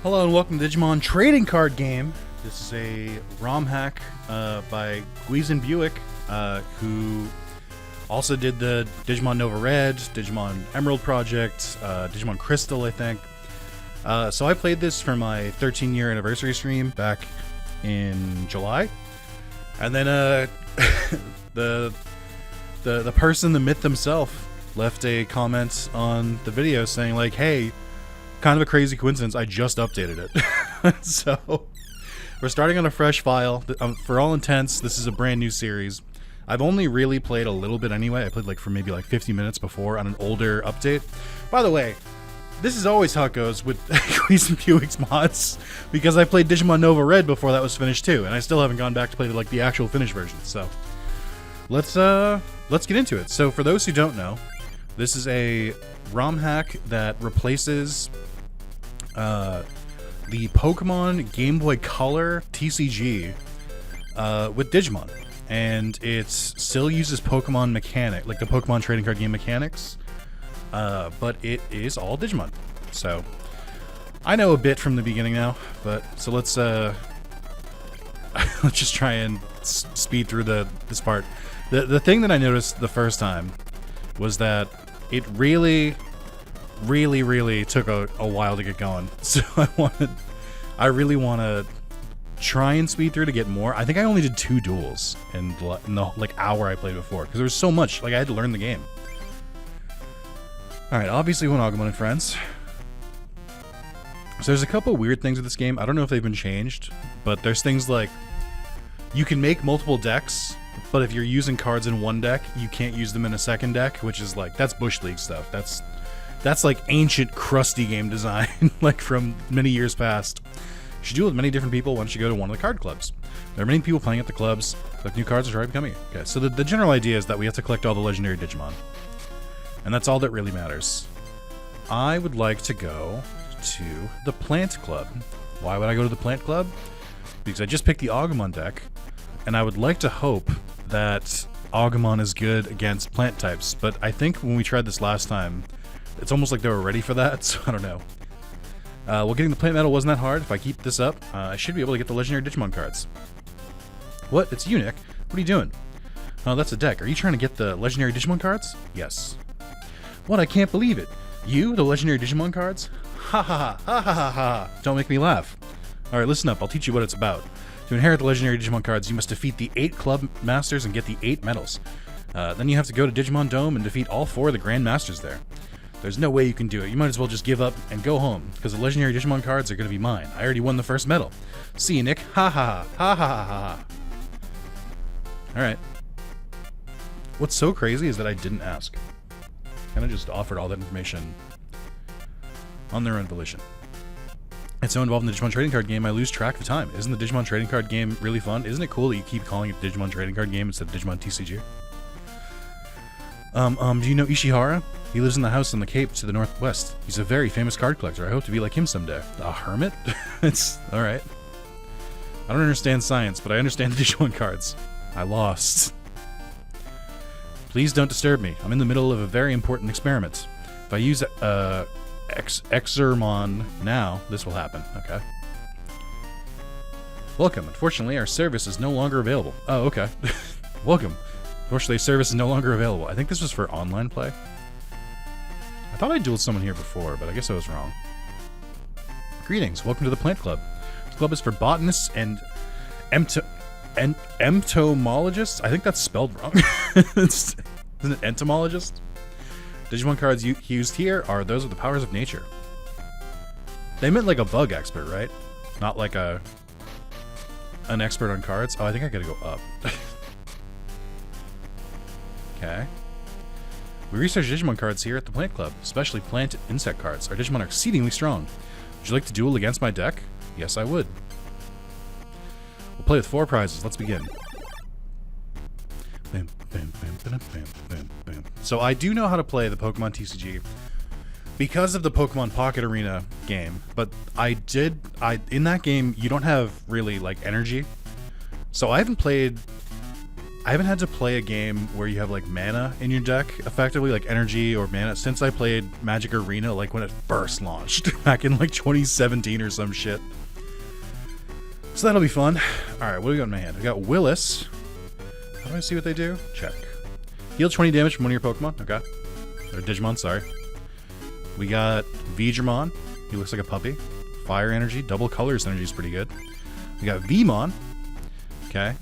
Hello and welcome to Digimon Trading Card Game. This is a ROM hack by Guizhen Buick, who also did the Digimon Nova Red, Digimon Emerald project, Digimon Crystal, I think. So I played this for my 13-year anniversary stream back in July, and then the person, the myth himself, left a comment on the video saying like, "Hey, kind of a crazy coincidence, I just updated it." So we're starting on a fresh file. For all intents, this is a brand new series. I've only really played a little bit anyway. I played like for maybe like 50 minutes before on an older update. By the way, this is always how it goes with Guizhen Buick's mods, because I played Digimon Nova Red before that was finished too, and I still haven't gone back to play like the actual finished version. So let's get into it. So for those who don't know, this is a ROM hack that replaces the Pokemon Game Boy Color TCG with Digimon, and it still uses Pokemon mechanic, like the Pokemon trading card game mechanics, but it is all Digimon. So I know a bit from the beginning now, but so let's let's just try and speed through this part. The thing that I noticed the first time was that it really took a while to get going. So I really want to try and speed through to get more. I think I only did 2 duels in the like hour I played before, because there was so much, like I had to learn the game. Alright, obviously one Agumon and friends. So there's a couple weird things with this game. I don't know if they've been changed, but there's things like you can make multiple decks, but if you're using cards in one deck, you can't use them in a second deck, which is like, that's Bush League stuff. That's like ancient, crusty game design, like from many years past. You should duel with many different people once you go to one of the card clubs. There are many people playing at the clubs. Collect new cards or try becoming it. Okay, so the general idea is that we have to collect all the legendary Digimon. And that's all that really matters. I would like to go to the Plant Club. Why would I go to the Plant Club? Because I just picked the Agumon deck, and I would like to hope that Agumon is good against plant types, but I think when we tried this last time, it's almost like they were ready for that, so I don't know. Well, getting the plant medal wasn't that hard. If I keep this up, I should be able to get the legendary Digimon cards. What? It's you, Nick. What are you doing? Oh, that's a deck. Are you trying to get the legendary Digimon cards? Yes. What? I can't believe it. You, the legendary Digimon cards? Ha ha ha ha ha ha ha. Don't make me laugh. Alright, listen up. I'll teach you what it's about. To inherit the legendary Digimon cards, you must defeat the 8 club masters and get the 8 medals. Then you have to go to Digimon Dome and defeat all 4 of the Grand Masters there. There's no way you can do it. You might as well just give up and go home, because the legendary Digimon cards are going to be mine. I already won the first medal. See you, Nick. Ha ha ha ha ha ha. Alright. What's so crazy is that I didn't ask. Kind of just offered all that information on their own volition. It's so involved in the Digimon trading card game, I lose track of time. Isn't the Digimon trading card game really fun? Isn't it cool that you keep calling it Digimon trading card game instead of Digimon TCG? Do you know Ishihara? He lives in the house on the Cape to the northwest. He's a very famous card collector. I hope to be like him someday. A hermit? It's alright. I don't understand science, but I understand the Digimon cards. I lost. Please don't disturb me. I'm in the middle of a very important experiment. If I use Exermon now, this will happen. Okay. Welcome. Unfortunately, our service is no longer available. Oh, okay. Welcome. Unfortunately, service is no longer available. I think this was for online play. I thought I dueled someone here before, but I guess I was wrong. Greetings. Welcome to the Plant Club. This club is for botanists and entomologists. I think that's spelled wrong. Isn't it entomologist? Digimon cards used here are those with the powers of nature. They meant like a bug expert, right? Not like an expert on cards. Oh, I think I gotta go up. Okay. We research Digimon cards here at the Plant Club, especially plant and insect cards. Our Digimon are exceedingly strong. Would you like to duel against my deck? Yes, I would. We'll play with 4 prizes. Let's begin. Bam, bam, bam, bam, bam, bam, bam. So I do know how to play the Pokemon TCG because of the Pokemon Pocket Arena game, but in that game you don't have really like energy. So I haven't played I haven't had to play a game where you have like mana in your deck, effectively, like energy or mana, since I played Magic Arena, like when it first launched back in like 2017 or some shit. So that'll be fun. All right, what do we got in my hand? We got Willis. How do I see what they do? Check. Heal 20 damage from one of your Pokemon. Okay. Or Digimon, sorry. We got Digimon. He looks like a puppy. Fire energy. Double colors energy is pretty good. We got Vmon. Okay.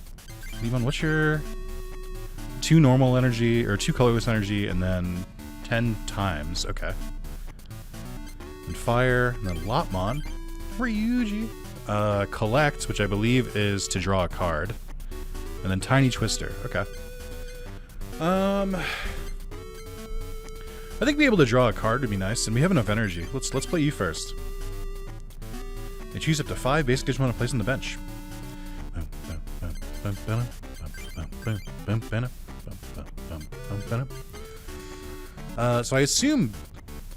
Vmon, what's your 2 normal energy, or 2 colorless energy, and then 10 times. Okay. And fire, and then Lopmon. Ryuji. Collect, which I believe is to draw a card. And then Tiny Twister. Okay. I think being able to draw a card would be nice, and we have enough energy. Let's play you first. They choose up to 5 basic Digimon to place on the bench. So I assume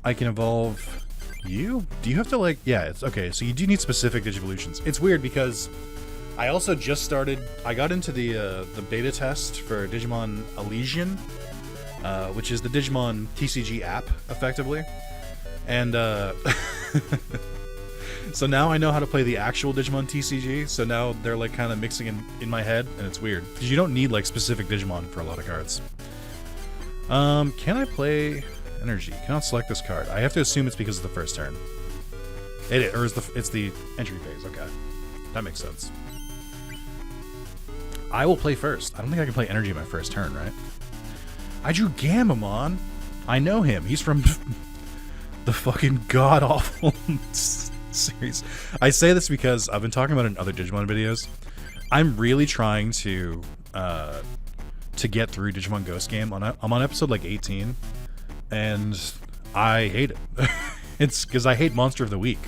I can evolve you? Do you have to, like... Yeah, it's okay. So you do need specific Digivolutions. It's weird because I also just started... I got into the beta test for Digimon Elysian, which is the Digimon TCG app, effectively. And, so now I know how to play the actual Digimon TCG, so now they're like kind of mixing in my head, and it's weird. Because you don't need like specific Digimon for a lot of cards. Can I play energy? Cannot select this card. I have to assume it's because of the first turn. It's the entry phase, okay. That makes sense. I will play first. I don't think I can play energy in my first turn, right? I drew Gamamon. I know him. He's from the fucking god-awful series. I say this because I've been talking about it in other Digimon videos. I'm really trying to get through Digimon Ghost Game. I'm on episode like 18, and I hate it. It's because I hate Monster of the Week.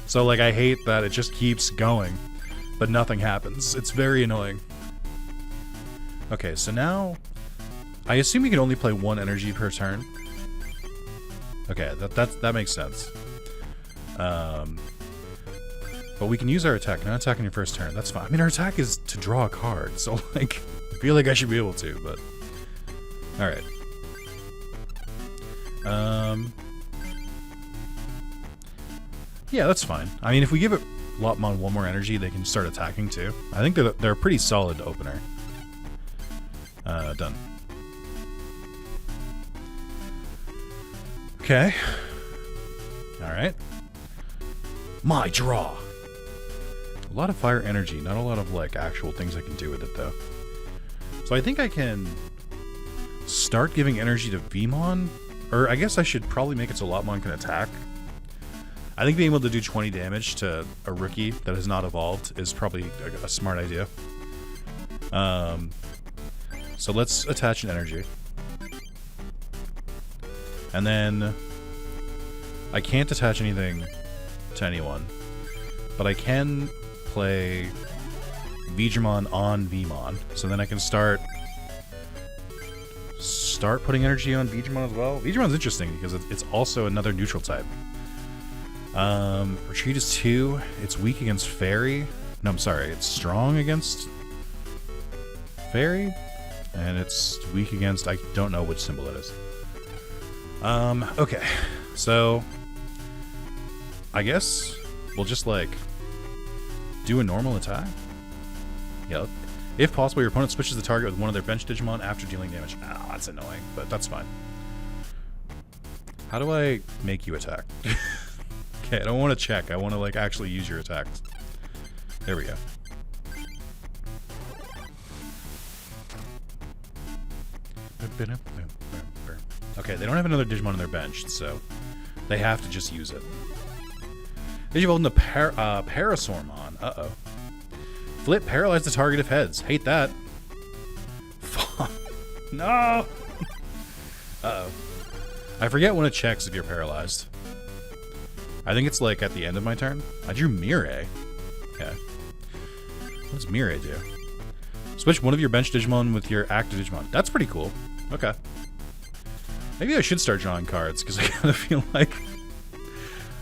So like I hate that it just keeps going, but nothing happens. It's very annoying. Okay, so now I assume you can only play 1 energy per turn. Okay, that makes sense. But we can use our attack. Not attack on your first turn. That's fine. I mean, our attack is to draw a card, so like, I feel like I should be able to, but all right. Yeah, that's fine. I mean, if we give it Lopmon 1 more energy, they can start attacking too. I think they're a pretty solid opener. Done. Okay. All right. My draw. A lot of fire energy, not a lot of like actual things I can do with it though. So I think I can start giving energy to Vmon, or I guess I should probably make it so Lopmon can attack. I think being able to do 20 damage to a rookie that has not evolved is probably a smart idea. So let's attach an energy. And then I can't attach anything to anyone, but I can play Digimon on Vmon, so then I can start putting energy on Digimon as well. Digimon's interesting because it's also another neutral type. Retreat is 2. It's weak against Fairy. No, I'm sorry. It's strong against Fairy, and it's weak against... I don't know which symbol that is. Okay, so I guess we'll just like do a normal attack. Yeah, if possible, your opponent switches the target with one of their bench Digimon after dealing damage. Ah, that's annoying, but that's fine. How do I make you attack? Okay, I don't want to check. I want to like actually use your attacks. There we go. Okay, they don't have another Digimon on their bench, so they have to just use it. Digivolve into Parasaurmon. Uh-oh. Flip, paralyze the target if heads. Hate that. Fuck. No! Uh-oh. I forget when it checks if you're paralyzed. I think it's like at the end of my turn. I drew Mirai. Okay. What does Mirai do? Switch one of your bench Digimon with your active Digimon. That's pretty cool. Okay. Maybe I should start drawing cards, because I kind of feel like...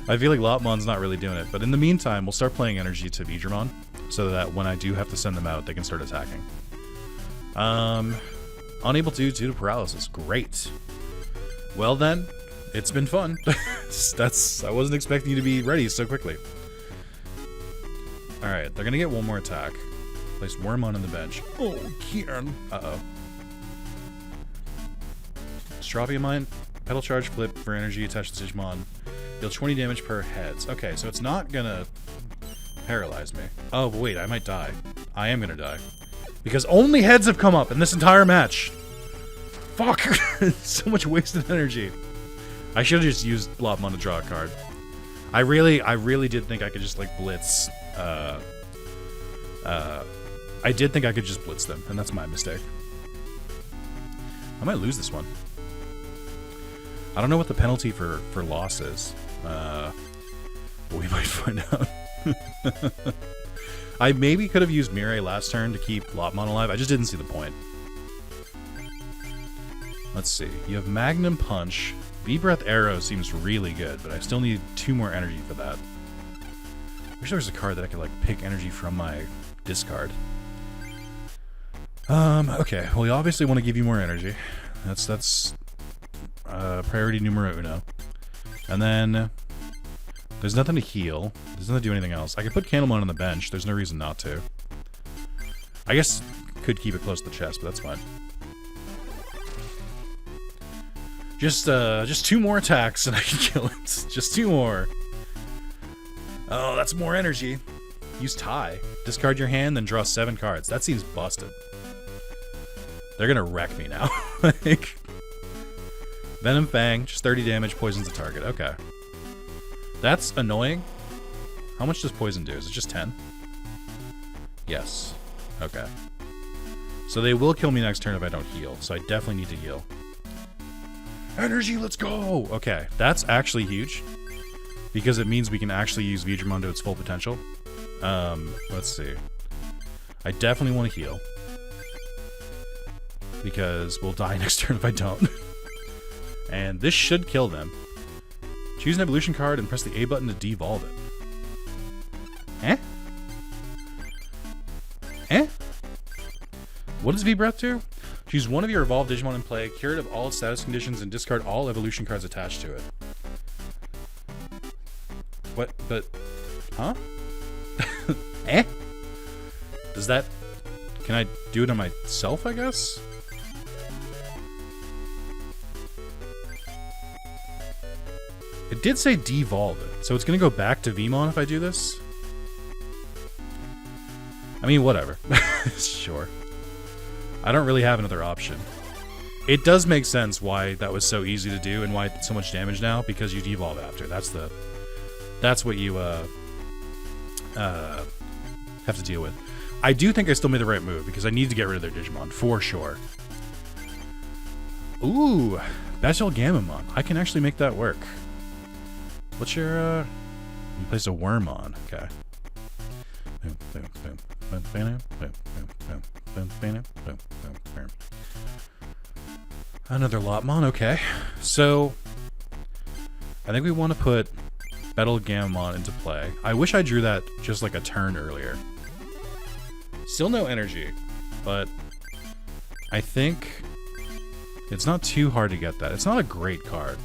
Lopmon's not really doing it. But in the meantime, we'll start playing energy to Digimon, so that when I do have to send them out, they can start attacking. Unable to due to paralysis. Great. Well then, it's been fun. I wasn't expecting you to be ready so quickly. Alright, they're gonna get one more attack. Place Wormon on the bench. Oh, Kieran. Uh-oh. Strophium Mine. Pedal Charge Flip for energy attached to Digimon. Deal 20 damage per heads. Okay, so it's not gonna paralyze me. Oh, but wait, I might die. I am gonna die. Because only heads have come up in this entire match. Fuck! So much wasted energy. I should have just used Lopmon to draw a card. I really did think I could just, like, blitz. I did think I could just blitz them, and that's my mistake. I might lose this one. I don't know what the penalty for loss is. But we might find out. I maybe could have used Mirai last turn to keep Lopmon alive. I just didn't see the point. Let's see. You have Magnum Punch. V-Breath Arrow seems really good, but I still need 2 more energy for that. I wish there was a card that I could, like, pick energy from my discard. Okay. Well, we obviously want to give you more energy. That's priority numero uno. And then there's nothing to heal. There's nothing to do anything else. I could put Candlemon on the bench. There's no reason not to. I guess could keep it close to the chest, but that's fine. Just 2 more attacks and I can kill it. Just 2 more. Oh, that's more energy. Use tie. Discard your hand, then draw 7 cards. That seems busted. They're gonna wreck me now. Like, Venom Fang, just 30 damage, poisons the target. Okay. That's annoying. How much does poison do? Is it just 10? Yes. Okay. So they will kill me next turn if I don't heal, so I definitely need to heal. Energy, let's go! Okay, that's actually huge. Because it means we can actually use Digimon to its full potential. Let's see. I definitely want to heal. Because we'll die next turn if I don't. And this should kill them. Choose an evolution card and press the A button to devolve it. Eh? Eh? What does V-Breath do? Choose one of your evolved Digimon in play, cure it of all its status conditions, and discard all evolution cards attached to it. What? But... Huh? Eh? Does that... Can I do it on myself, I guess? It did say devolve it, so it's gonna go back to Vmon if I do this? I mean, whatever. Sure. I don't really have another option. It does make sense why that was so easy to do and why it's so much damage now, because you devolve after. That's what you have to deal with. I do think I still made the right move because I need to get rid of their Digimon for sure. Ooh, Battle Gamamon. I can actually make that work. What's your you placed a Wormon. Okay. Another Lopmon, okay. So I think we want to put Battle Gamamon into play. I wish I drew that just like a turn earlier. Still no energy, but I think it's not too hard to get that. It's not a great card.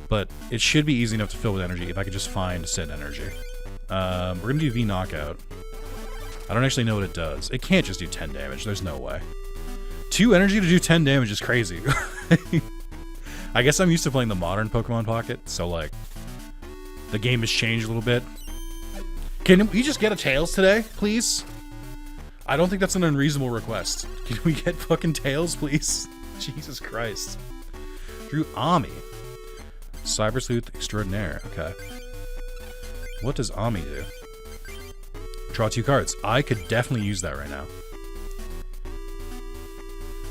But it should be easy enough to fill with energy if I could just find said energy. We're going to do V Knockout. I don't actually know what it does. It can't just do 10 damage. There's no way. 2 energy to do 10 damage is crazy. I guess I'm used to playing the modern Pokemon Pocket, so, like, the game has changed a little bit. Can we just get a Tails today, please? I don't think that's an unreasonable request. Can we get fucking Tails, please? Jesus Christ. Drew Ami. Cyber Sleuth Extraordinaire. Okay. What does Ami do? Draw 2 cards. I could definitely use that right now.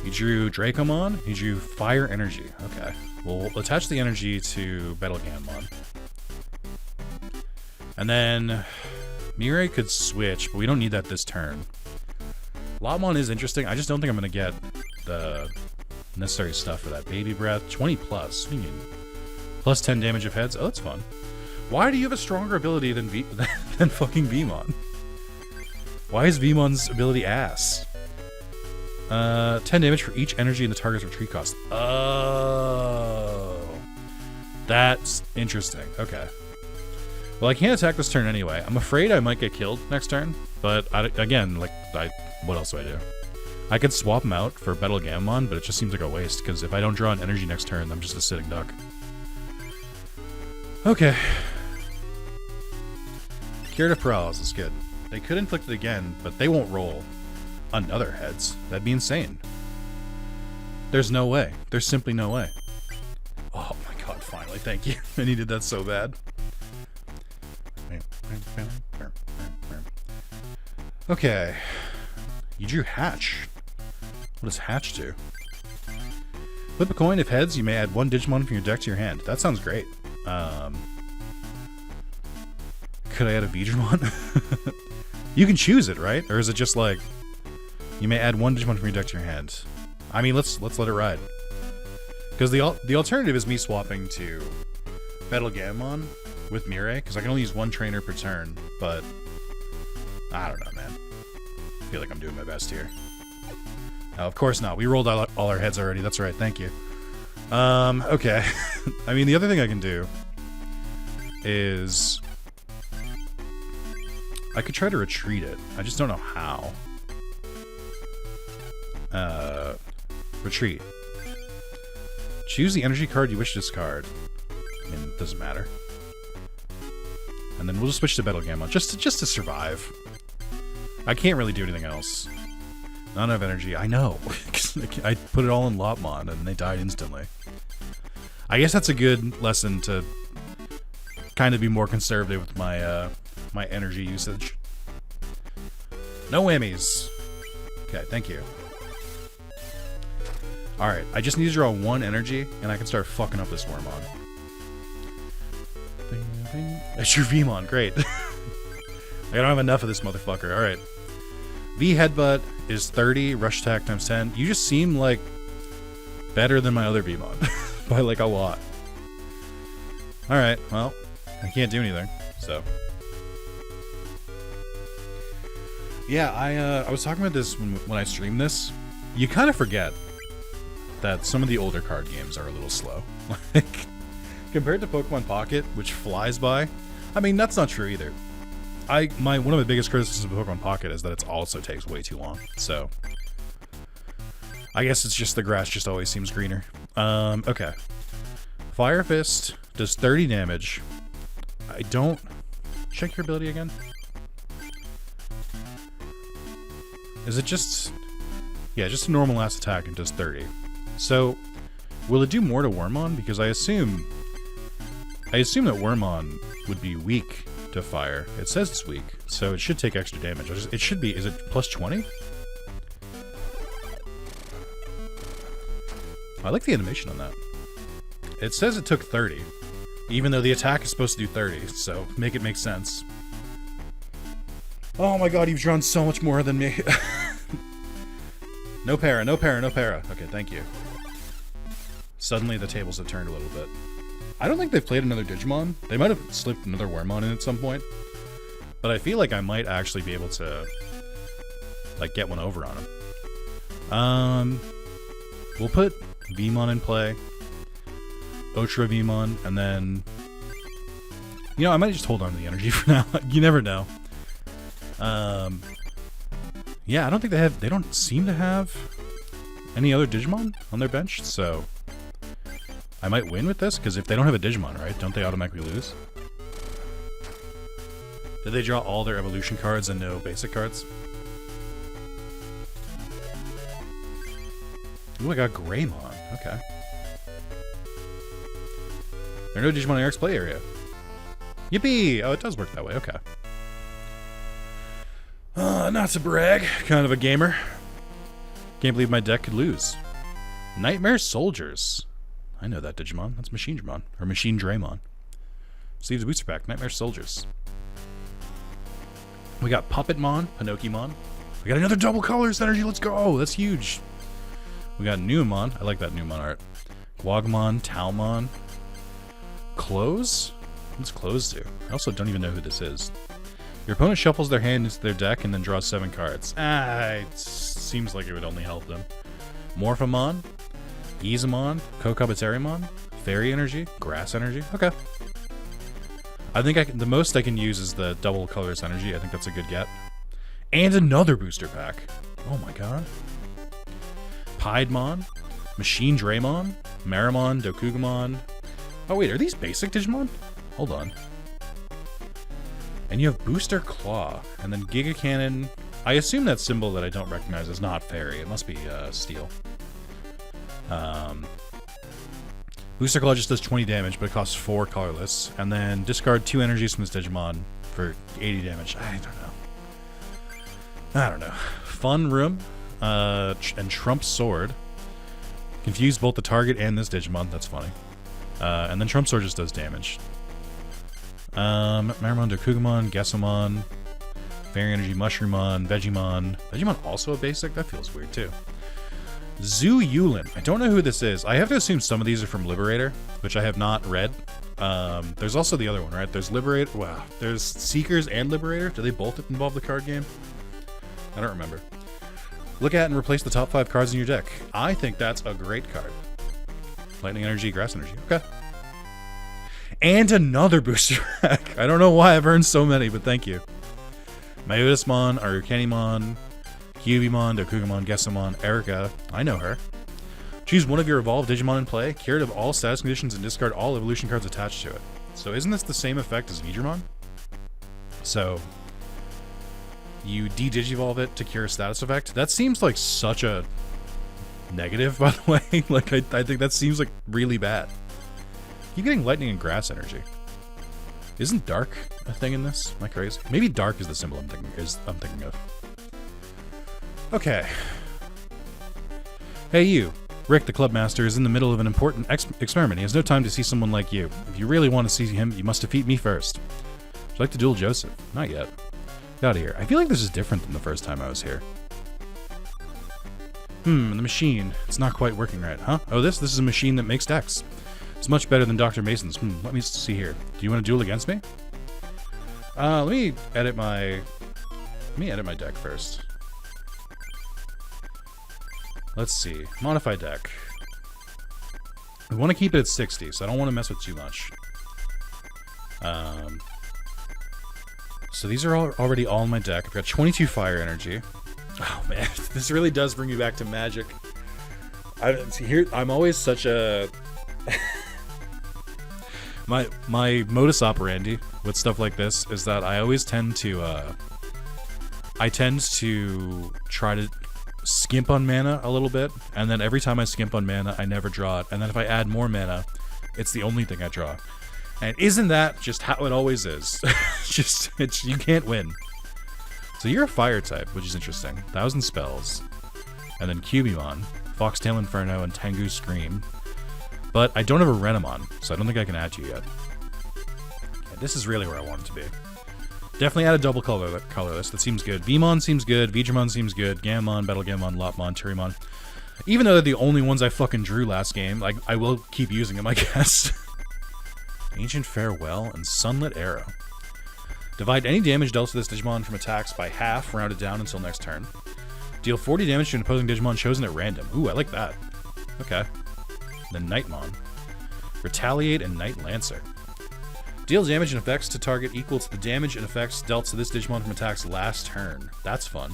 You drew Dracomon. You drew Fire Energy. Okay. We'll attach the energy to Battle Gamamon. And then Mirai could switch, but we don't need that this turn. Lopmon is interesting. I just don't think I'm going to get the necessary stuff for that. Baby Breath. 20 plus. What do you mean? Plus 10 damage of heads. Oh, that's fun. Why do you have a stronger ability than fucking Vmon? Why is Vmon's ability ass? 10 damage for each energy in the target's retreat cost. Oh. That's interesting. Okay. Well, I can't attack this turn anyway. I'm afraid I might get killed next turn. But, again, like, what else do I do? I could swap them out for Battle Gamamon, but it just seems like a waste, because if I don't draw an energy next turn, I'm just a sitting duck. Okay. Curative Paralysis is good. They could inflict it again, but they won't roll another heads. That'd be insane. There's no way. There's simply no way. Oh my god, finally. Thank you. I needed that so bad. Okay. You drew Hatch. What does Hatch do? Flip a coin. If heads, you may add 1 Digimon from your deck to your hand. That sounds great. Could I add a Digimon? You can choose it, right? Or is it just like you may add 1 Digimon from your deck to your hand? I mean, let's let it ride. Because the alternative is me swapping to Battle Gamamon with Mirai, because I can only use 1 trainer per turn. But I don't know, man. I feel like I'm doing my best here. No, of course not. We rolled all our heads already. That's right. Thank you. Okay. I mean, the other thing I can do is I could try to retreat it. I just don't know how. Retreat. Choose the energy card you wish to discard. I mean, it doesn't matter. And then we'll just switch to Battle Gamma just to survive. I can't really do anything else. Not enough energy. I know. I put it all in Lopmon and they died instantly. I guess that's a good lesson to kind of be more conservative with my my energy usage. No whammies. Okay, thank you. Alright, I just need to draw 1 energy and I can start fucking up this Wormon. That's your Vmon, great. I don't have enough of this motherfucker. Alright. V Headbutt is 30, Rush Attack times 10. You just seem like better than my other Vmon. By like a lot. Alright, well, I can't do anything, so. Yeah, I was talking about this when I streamed this. You kind of forget that some of the older card games are a little slow. Like, compared to Pokemon Pocket, which flies by, I mean, that's not true either. One of my biggest criticisms of Pokemon Pocket is that it also takes way too long, so. I guess it's just the grass just always seems greener. Okay. Fire Fist does 30 damage. I don't... Check your ability again. Is it just... Yeah, just a normal last attack and does 30. So, will it do more to Wormon? Because I assume that Wormon would be weak to fire. It says it's weak, so it should take extra damage. It should be... Is it plus 20? I like the animation on that. It says it took 30, even though the attack is supposed to do 30, so make it make sense. Oh my god, you've drawn so much more than me. No para, no para, no para. Okay, thank you. Suddenly the tables have turned a little bit. I don't think they've played another Digimon. They might have slipped another Wormon in at some point. But I feel like I might actually be able to, like, get one over on him. We'll put Vmon in play. Ultra Vmon, and then... You know, I might just hold on to the energy for now. You never know. Yeah, I don't think they don't seem to have any other Digimon on their bench, so I might win with this, because if they don't have a Digimon, right, don't they automatically lose? Did they draw all their evolution cards and no basic cards? Ooh, I got Greymon. Okay. There are no Digimon in Eric's play area. Yippee! Oh, it does work that way. Okay. Not to brag. Kind of a gamer. Can't believe my deck could lose. Nightmare Soldiers. I know that Digimon. That's Machine Dramon. Or Machine Draymon. Sleeves booster pack. Nightmare Soldiers. We got Puppetmon. Pinocchimon. We got another double colors energy. Let's go. That's huge. We got Numon. I like that Numon art. Guagmon. Talmon. Close? What's Close do? I also don't even know who this is. Your opponent shuffles their hand into their deck and then draws 7 cards. It seems like it would only help them. Morphomon, Easemon, Kokabaterimon, Fairy Energy, Grass Energy. Okay. I think the most I can use is the double colorless energy. I think that's a good get. And another booster pack. Oh my god. Piedmon, Machine Draymon, Marimon, Dokugamon. Oh wait, are these basic Digimon? Hold on. And you have Booster Claw, and then Giga Cannon. I assume that symbol that I don't recognize is not Fairy. It must be Steel. Booster Claw just does 20 damage, but it costs 4 colorless. And then discard 2 energies from this Digimon for 80 damage. I don't know. Fun Room and Trump Sword. Confuse both the target and this Digimon. That's funny. And then Trump Sword just does damage. Marimon, Dokugamon, Gessamon, Fairy Energy, Mushroomon, Vegemon. Vegemon also a basic? That feels weird too. Zhu Yulin. I don't know who this is. I have to assume some of these are from Liberator, which I have not read. There's also the other one, right? There's Liberator. Wow. There's Seekers and Liberator. Do they both involve the card game? I don't remember. Look at and replace the top 5 cards in your deck. I think that's a great card. Lightning Energy, Grass Energy. Okay. And another booster pack. I don't know why I've earned so many, but thank you. Mayudasmon, Arukenimon, Cubimon, Dokugamon, Gessamon, Erica. I know her. Choose one of your evolved Digimon in play, cure it of all status conditions, and discard all evolution cards attached to it. So isn't this the same effect as Vidramon? So you de-digivolve it to cure a status effect? That seems like such a negative, by the way. Like, I think that seems like really bad. Keep getting lightning and grass energy. Isn't dark a thing in this? Am I crazy? Maybe dark is the symbol I'm thinking of. Okay. Hey you. Rick, the club master, is in the middle of an important experiment. He has no time to see someone like you. If you really want to see him, you must defeat me first. Would you like to duel Joseph? Not yet. Get out of here. I feel like this is different than the first time I was here. The machine. It's not quite working right, huh? Oh, this is a machine that makes decks. It's much better than Dr. Mason's. Let me see here. Do you want to duel against me? Let me edit my deck first. Let's see. Modify deck. I want to keep it at 60, so I don't want to mess with too much. So these are already all in my deck. I've got 22 fire energy. Oh man, this really does bring me back to Magic. I'm always such a my modus operandi with stuff like this is that I always tend to try to skimp on mana a little bit, and then every time I skimp on mana, I never draw it, and then if I add more mana, it's the only thing I draw. And isn't that just how it always is? You can't win. So you're a fire type, which is interesting. 1,000 spells, and then Cubimon, Foxtail Inferno, and Tengu Scream. But I don't have a Renamon, so I don't think I can add you yet. Okay, this is really where I want it to be. Definitely add a double colorless. That seems good. Vmon seems good. Vidramon seems good. Gammon, Battle Gammon, Lopmon, Tyrimon. Even though they're the only ones I fucking drew last game, like I will keep using them, I guess. Ancient Farewell and Sunlit Arrow. Divide any damage dealt to this Digimon from attacks by half, rounded down until next turn. Deal 40 damage to an opposing Digimon chosen at random. Ooh, I like that. Okay. Then Nightmon. Retaliate and Night Lancer. Deal damage and effects to target equal to the damage and effects dealt to this Digimon from attacks last turn. That's fun.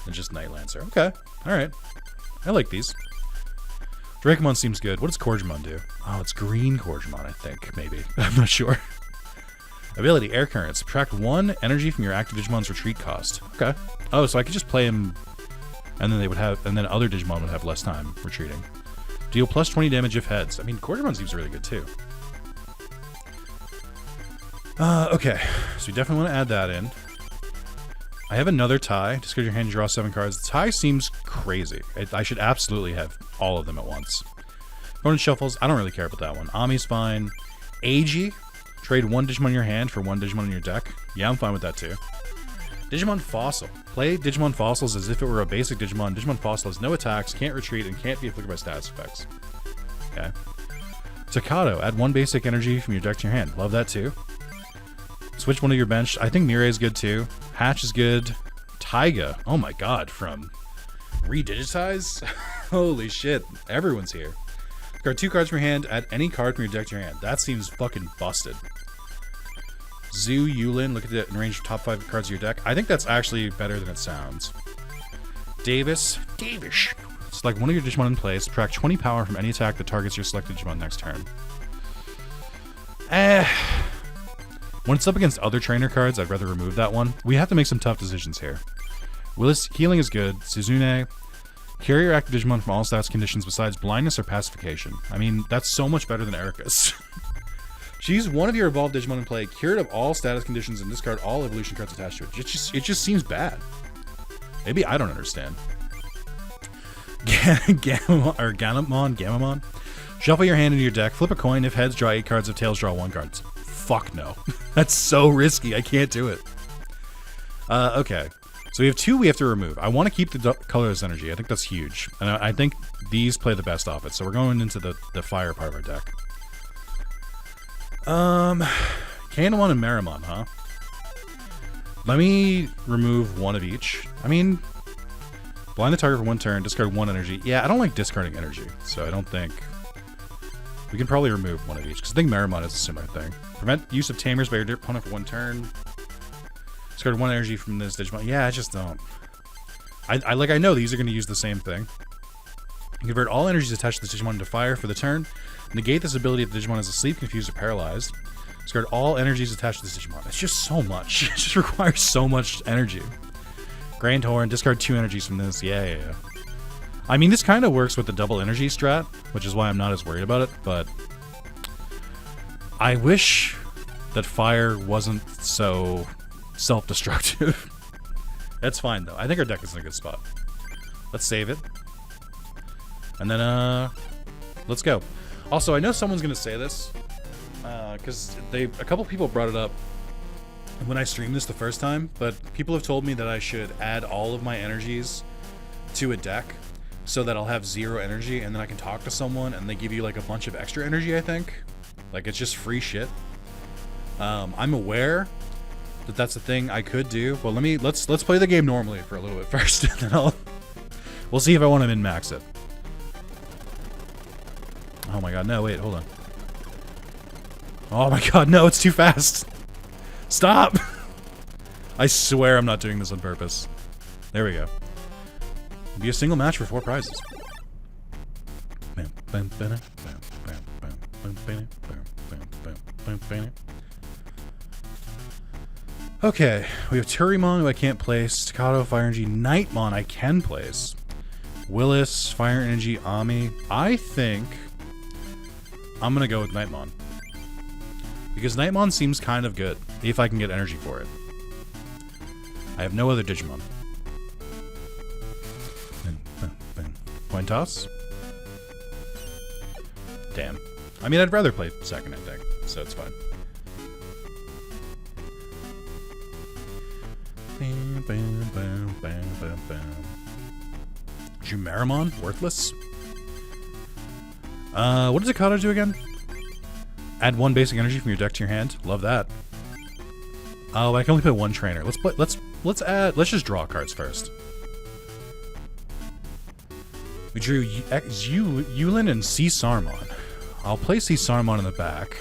And just Night Lancer. Okay. Alright. I like these. Dracomon seems good. What does Corgimon do? Oh, it's green Corgimon, I think. Maybe. I'm not sure. Ability, Air Current. Subtract 1 energy from your active Digimon's retreat cost. Okay. Oh, so I could just play him, and then other Digimon would have less time retreating. Deal plus 20 damage if heads. I mean, Corgimon seems really good too. Okay. So we definitely want to add that in. I have another tie. Discard your hand and draw 7 cards. The tie seems crazy. I should absolutely have all of them at once. Opponent shuffles. I don't really care about that one. Ami's fine. Agi. Trade 1 Digimon in your hand for 1 Digimon in your deck. Yeah, I'm fine with that too. Digimon Fossil. Play Digimon Fossils as if it were a basic Digimon. Digimon Fossil has no attacks, can't retreat, and can't be afflicted by status effects. Okay. Staccato. Add 1 basic energy from your deck to your hand. Love that too. Switch one of your bench. I think Mirai is good too. Hatch is good. Taiga. Oh my god, from Redigitize? Holy shit. Everyone's here. Discard 2 cards from your hand. Add any card from your deck to your hand. That seems fucking busted. Zoo, Yulin. Look at it in range of top 5 cards of your deck. I think that's actually better than it sounds. Davis. Select one of your Digimon in play. Subtract 20 power from any attack that targets your selected Digimon next turn. When it's up against other trainer cards, I'd rather remove that one. We have to make some tough decisions here. Willis, healing is good. Suzune, carry your active Digimon from all stats conditions besides blindness or pacification. I mean, that's so much better than Erika's. Choose one of your evolved Digimon in play, cured of all status conditions, and discard all evolution cards attached to it. It just seems bad. Maybe I don't understand. Gamamon. Shuffle your hand into your deck, flip a coin. If heads, draw 8 cards. If tails, draw 1 card. Fuck no. That's so risky. I can't do it. Okay. So we have 2 we have to remove. I want to keep the colorless energy. I think that's huge. And I think these play the best off it. So we're going into the fire part of our deck. Kanamon and Meramon, huh? Let me remove one of each. I mean, blind the target for 1 turn, discard 1 energy. Yeah, I don't like discarding energy, so I don't think... We can probably remove one of each, because I think Meramon is a similar thing. Prevent use of Tamers by your opponent for 1 turn. Discard 1 energy from this Digimon. Yeah, I just don't. I know these are going to use the same thing. Convert all energies attached to the Digimon into fire for the turn. Negate this ability if the Digimon is asleep, confused, or paralyzed. Discard all energies attached to this Digimon. It's just so much. It just requires so much energy. Grand Horn, discard 2 energies from this. Yeah. I mean, this kind of works with the double energy strat, which is why I'm not as worried about it, but I wish that fire wasn't so self-destructive. That's fine, though. I think our deck is in a good spot. Let's save it. And then, let's go. Also, I know someone's going to say this, because a couple people brought it up when I streamed this the first time, but people have told me that I should add all of my energies to a deck so that I'll have 0 energy, and then I can talk to someone, and they give you, like, a bunch of extra energy, I think. Like, it's just free shit. I'm aware that that's a thing I could do. Well, let's play the game normally for a little bit first, and then we'll see if I want to min-max it. Oh my god, no, wait, hold on. Oh my god, no, it's too fast. Stop! I swear I'm not doing this on purpose. There we go. It'll be a single match for 4 prizes. Okay, we have Turimon, who I can't place. Staccato, Fire Energy, Nightmon, I can place. Willis, Fire Energy, Ami. I think I'm gonna go with Nightmon. Because Nightmon seems kind of good, if I can get energy for it. I have no other Digimon. Coin toss? Damn. I mean, I'd rather play second, I think, so it's fine. Jumeramon? Worthless? What does Akata do again? Add 1 basic energy from your deck to your hand. Love that. Oh, I can only play 1 trainer. Let's just draw cards first. We drew Yulin and C Sarmon. I'll play C Sarmon in the back.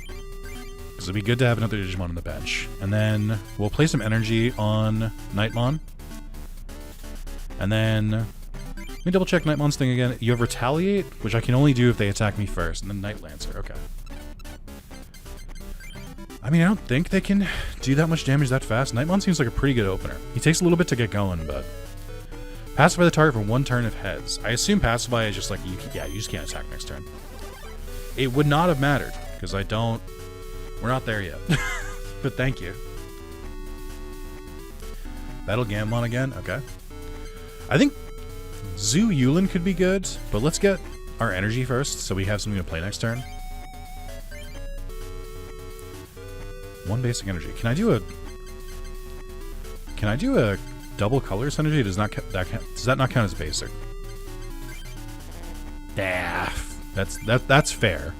Because it'd be good to have another Digimon on the bench. And then we'll play some energy on Nightmon. And then let me double check Nightmon's thing again. You have Retaliate, which I can only do if they attack me first. And then Night Lancer. Okay. I mean, I don't think they can do that much damage that fast. Nightmon seems like a pretty good opener. He takes a little bit to get going, but... Pacify the target for 1 turn of heads. I assume Pacify is just like, you just can't attack next turn. It would not have mattered, because we're not there yet. But thank you. Battle Gamamon again? Okay. I think Zoo Yulin could be good, but let's get our energy first, so we have something to play next turn. 1 basic energy. Can I do a double colors energy? Does that not count as basic? Yeah, that's fair.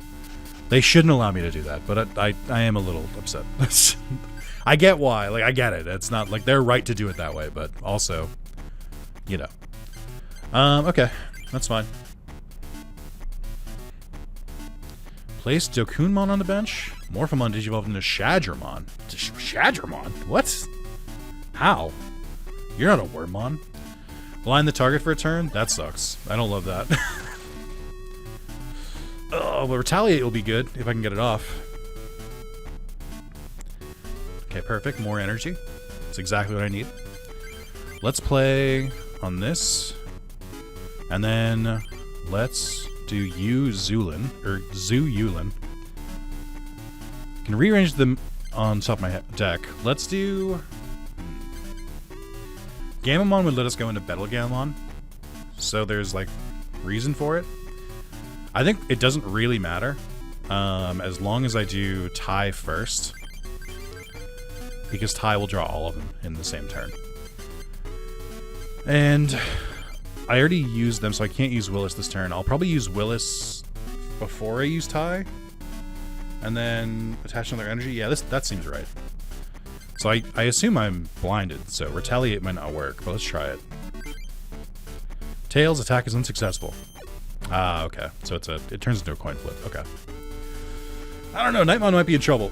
They shouldn't allow me to do that, but I am a little upset. I get why. Like, I get it. It's not like they're right to do it that way, but also, you know. Okay. That's fine. Place Dokunmon on the bench. Morphomon digivolved into Shadramon. Shadramon? What? How? You're not a Wormmon. Blind the target for a turn? That sucks. I don't love that. Oh, but Retaliate will be good if I can get it off. Okay, perfect. More energy. That's exactly what I need. Let's play on this. And then let's do Yu Zulin, or Zu Yulin. Can rearrange them on top of my deck. Let's do... Gamamon would let us go into Betelgeumon. So there's, like, reason for it. I think it doesn't really matter. As long as I do Tai first. Because Tai will draw all of them in the same turn. And I already used them, so I can't use Willis this turn. I'll probably use Willis before I use Tai. And then attach another energy. Yeah, that seems right. So I assume I'm blinded, so Retaliate might not work, but let's try it. Tails attack is unsuccessful. Ah, okay. So it turns into a coin flip. Okay. I don't know, Nightmon might be in trouble.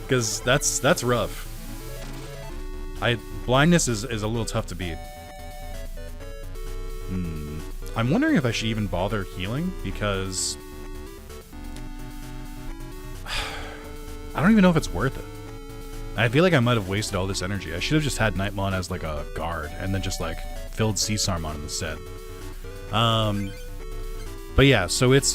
Because that's rough. Blindness is a little tough to beat. I'm wondering if I should even bother healing, because I don't even know if it's worth it. I feel like I might have wasted all this energy. I should have just had Nightmon as like a guard, and then just like filled Caesarmon instead. But yeah, so it's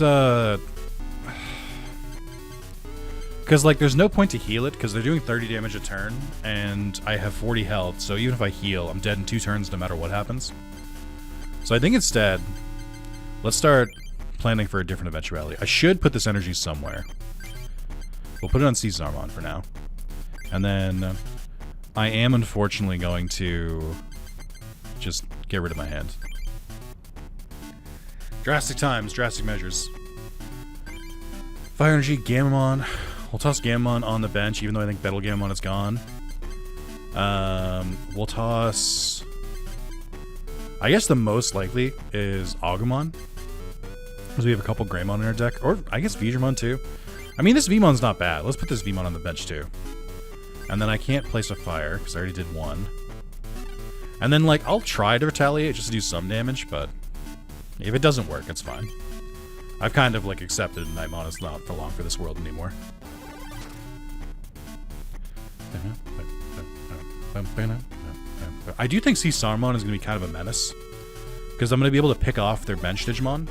because like there's no point to heal it because they're doing 30 damage a turn, and I have 40 health. So even if I heal, I'm dead in 2 turns no matter what happens. So I think instead, let's start planning for a different eventuality. I should put this energy somewhere. We'll put it on Caesarmon for now. And then I am unfortunately going to just get rid of my hand. Drastic times, drastic measures. Fire Energy, Gamamon. We'll toss Gamamon on the bench, even though I think Betelgeumon is gone. We'll toss... I guess the most likely is Agumon. Because we have a couple Greymon in our deck. Or, I guess Veedramon too. I mean, this Vmon's not bad. Let's put this Vmon on the bench too. And then I can't place a fire, because I already did one. And then, like, I'll try to retaliate just to do some damage, but if it doesn't work, it's fine. I've kind of, like, accepted Nightmon is not for long for this world anymore. I do think Caesarmon is going to be kind of a menace. Because I'm going to be able to pick off their bench Digimon.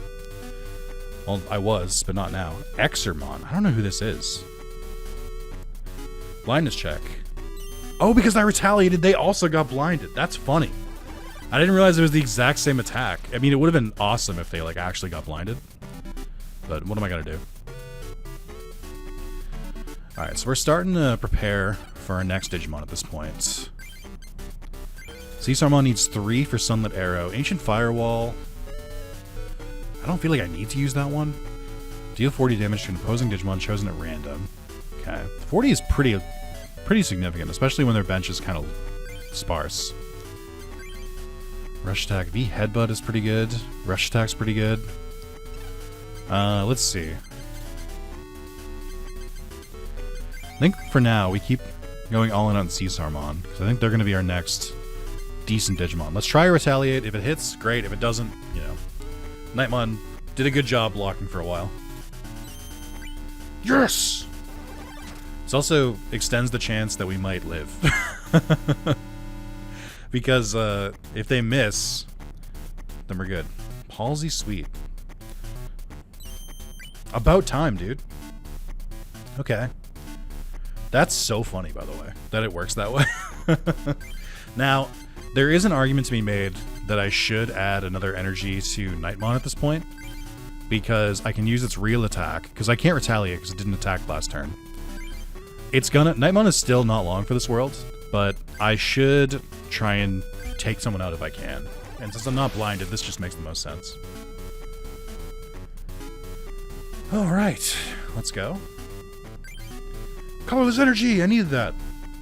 Well, I was, but not now. Exermon. I don't know who this is. Blindness check. Oh, because I retaliated, they also got blinded. That's funny. I didn't realize it was the exact same attack. I mean, it would have been awesome if they, like, actually got blinded. But what am I going to do? Alright, so we're starting to prepare for our next Digimon at this point. Caesarmon needs 3 for Sunlit Arrow. Ancient Firewall. I don't feel like I need to use that one. Deal 40 damage to an opposing Digimon chosen at random. Okay. 40 is pretty significant, especially when their bench is kind of sparse. Rush Attack. V Headbutt is pretty good. Rush Attack's pretty good. Let's see. I think for now we keep going all in on Caesarmon, because I think they're going to be our next decent Digimon. Let's try Retaliate. If it hits, great. If it doesn't, you know. Nightmon did a good job blocking for a while. Yes! This also extends the chance that we might live. Because if they miss, then we're good. Palsy Sweet. About time, dude. Okay. That's so funny, by the way, that it works that way. Now, there is an argument to be made that I should add another energy to Nightmon at this point, because I can use its real attack, because I can't retaliate because it didn't attack last turn. Nightmon is still not long for this world, but I should try and take someone out if I can. And since I'm not blinded, this just makes the most sense. All right, let's go. Colorless energy, I needed that.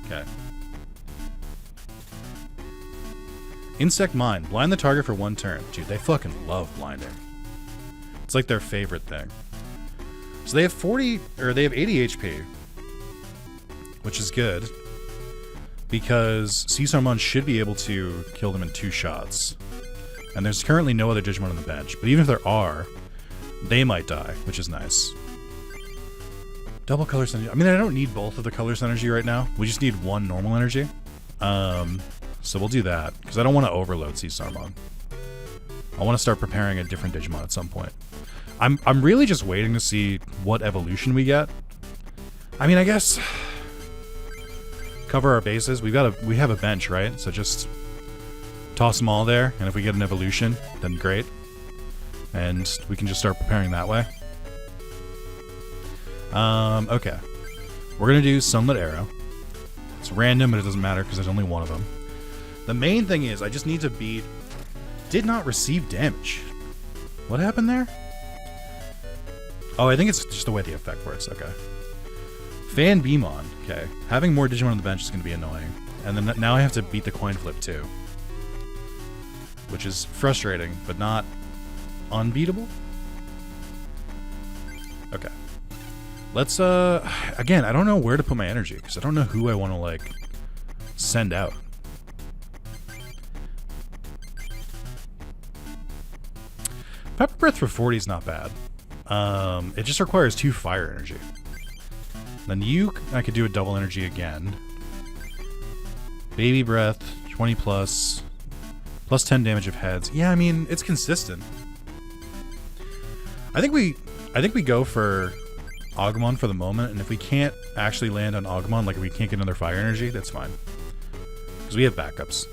Okay. Insect Mind. Blind the target for 1 turn. Dude, they fucking love blinding. It's like their favorite thing. So they have 80 HP, which is good because Seasarmon should be able to kill them in 2 shots. And there's currently no other Digimon on the bench, but even if there are, they might die, which is nice. Double colorless energy. I mean, I don't need both of the colorless energy right now. We just need 1 normal energy. So we'll do that, because I don't want to overload Seasarmon. I want to start preparing a different Digimon at some point. I'm really just waiting to see what evolution we get. I mean, I guess cover our bases. We have a bench, right? So just toss them all there, and if we get an evolution, then great. And we can just start preparing that way. Okay. We're gonna do Sunlit Arrow. It's random, but it doesn't matter because there's only 1 of them. The main thing is I just need to beat... Did not receive damage. What happened there? Oh, I think it's just the way the effect works. Okay. Fan Beamon. Okay. Having more Digimon on the bench is going to be annoying. And then now I have to beat the coin flip too. Which is frustrating, but not unbeatable. Okay. Let's, again, I don't know where to put my energy, because I don't know who I want to, like, send out. Pepper Breath for 40 is not bad. It just requires 2 fire energy. Then I could do a double energy again. Baby Breath, 20 plus 10 damage of heads. Yeah, I mean, it's consistent. I think we go for Agumon for the moment, and if we can't actually land on Agumon, like if we can't get another fire energy, that's fine. Because we have backups.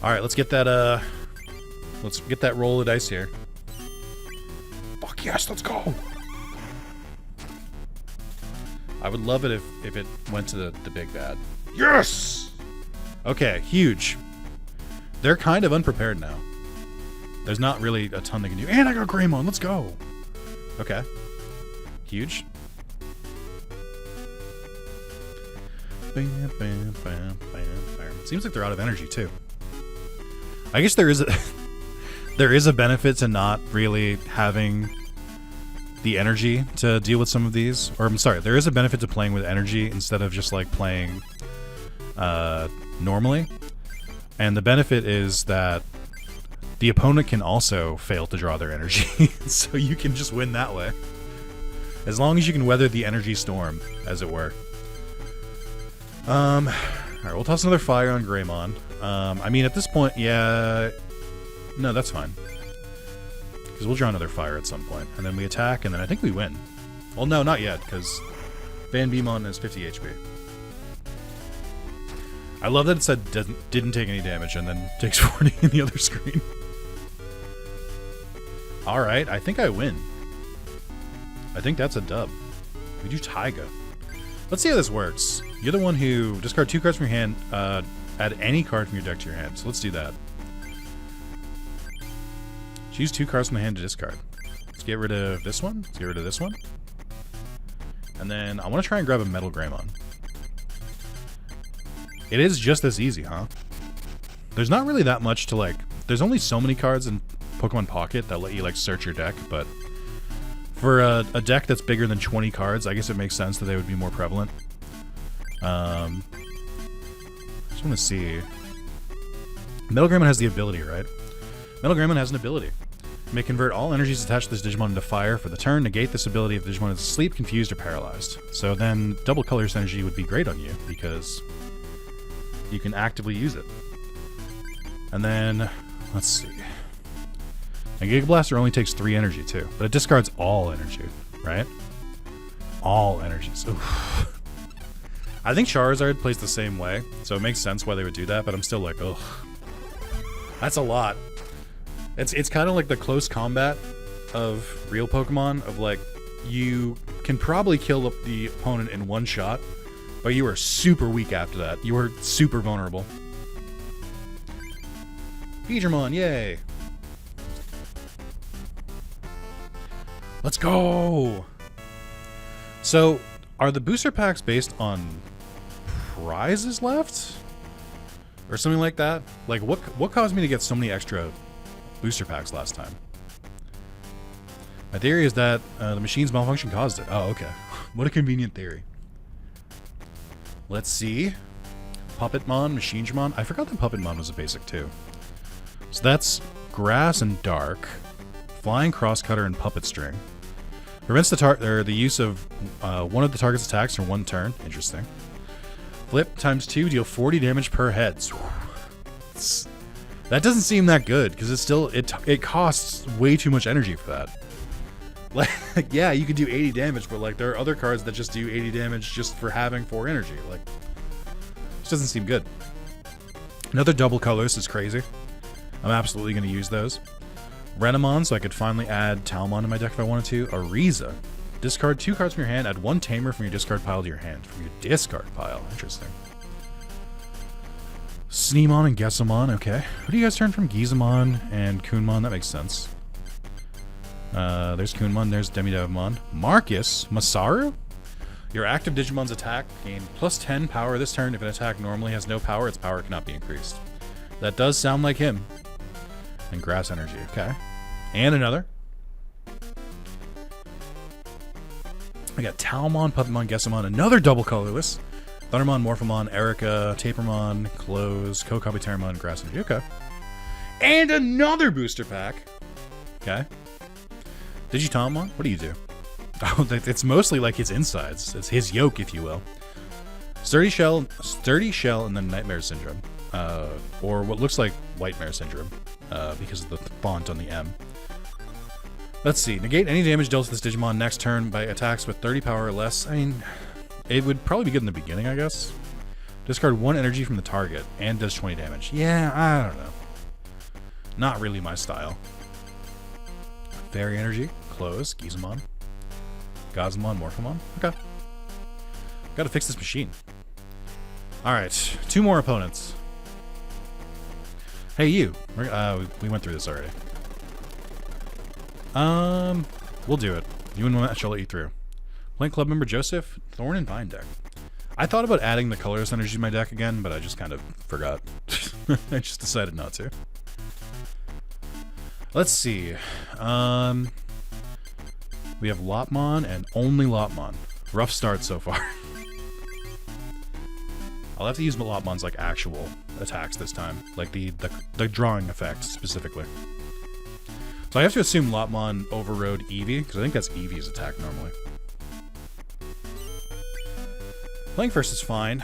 Alright, let's get that roll of dice here. Fuck yes, let's go! I would love it if it went to the big bad. Yes! Okay, huge. They're kind of unprepared now. There's not really a ton they can do. And I got Greymon, let's go! Okay. Huge. Bam, bam, bam, bam, bam. Seems like they're out of energy too. I guess there is a benefit to not really having the energy to deal with some of these. Or I'm sorry, there is a benefit to playing with energy instead of just like playing normally. And the benefit is that the opponent can also fail to draw their energy. So you can just win that way. As long as you can weather the energy storm, as it were. Alright, we'll toss another fire on Greymon. I mean, at this point, yeah... No, that's fine. Because we'll draw another fire at some point. And then we attack, and then I think we win. Well, no, not yet, because Van Beamon is 50 HP. I love that it said didn't take any damage, and then takes 40 in the other screen. Alright, I think I win. I think that's a dub. We do Taiga. Let's see how this works. You're the one who discard 2 cards from your hand, add any card from your deck to your hand. So let's do that. Choose 2 cards from the hand to discard. Let's get rid of this one. Let's get rid of this one. And then I want to try and grab a Metal Greymon. It is just this easy, huh? There's not really that much to, like... There's only so many cards in Pokemon Pocket that let you, like, search your deck, but... For a deck that's bigger than 20 cards, I guess it makes sense that they would be more prevalent. I just want to see. Metal Greymon has the ability, right? Metal Greymon has an ability. It may convert all energies attached to this Digimon into fire for the turn. Negate this ability if the Digimon is asleep, confused, or paralyzed. So then double colorless energy would be great on you because you can actively use it. And then, let's see. And Giga Blaster only takes 3 energy too, but it discards all energy, right? All energies. Oof. I think Charizard plays the same way, so it makes sense why they would do that, but I'm still like, ugh. That's a lot. It's kind of like the close combat of real Pokemon, of like, you can probably kill the opponent in 1 shot, but you are super weak after that. You are super vulnerable. Digimon, yay! Let's go! So, are the booster packs based on prizes left? Or something like that? Like, what caused me to get so many extra booster packs last time? My theory is that the machine's malfunction caused it. Oh, okay. What a convenient theory. Let's see. Puppetmon, Machinedramon. I forgot that Puppetmon was a basic too. So that's Grass and Dark, Flying Crosscutter, and Puppet String. Prevents the use of one of the target's attacks for 1 turn. Interesting. Flip times 2, deal 40 damage per head. That doesn't seem that good because it costs way too much energy for that. Like, yeah, you could do 80 damage, but like there are other cards that just do 80 damage just for having 4 energy. Like, this doesn't seem good. Another double colors is crazy. I'm absolutely going to use those. Renamon, so I could finally add Talmon to my deck if I wanted to. Ariza. Discard 2 cards from your hand, add 1 Tamer from your discard pile to your hand. From your discard pile. Interesting. Sneemon and Gessamon, okay. Who do you guys turn from? Gizamon and Kunmon, that makes sense. There's Kunmon, there's Demidevmon. Marcus, Masaru? Your active Digimon's attack gain plus 10 power this turn. If an attack normally has no power, its power cannot be increased. That does sound like him. And Grass Energy, okay. And another. I got Talmon, Puppetmon, Gessamon, another double colorless. Thundermon, Morphomon, Erica, Tapermon, Close, Kokabiteramon, Grass Energy, okay. And another booster pack. Okay. Digitalmon, what do you do? Oh, it's mostly like his insides. It's his yoke, if you will. Sturdy Shell, and then Nightmare Syndrome. Or what looks like Whitemare Syndrome, because of the font on the M. Let's see. Negate any damage dealt to this Digimon next turn by attacks with 30 power or less. I mean, it would probably be good in the beginning, I guess. Discard 1 energy from the target and does 20 damage. Yeah, I don't know. Not really my style. Fairy Energy, Close, Gizamon, Gazamon, Morphomon. Okay. Gotta fix this machine. Alright, 2 more opponents. Hey, you. We went through this already. We'll do it. You and match, I'll let you through. Playing club member Joseph, Thorn and Vine deck. I thought about adding the colorless energy to my deck again, but I just kind of forgot. I just decided not to. Let's see. We have Lopmon and only Lopmon. Rough start so far. I'll have to use Lopmon's like actual attacks this time, like the drawing effect specifically. So I have to assume Lopmon overrode Eevee, because I think that's Eevee's attack normally. Playing first is fine.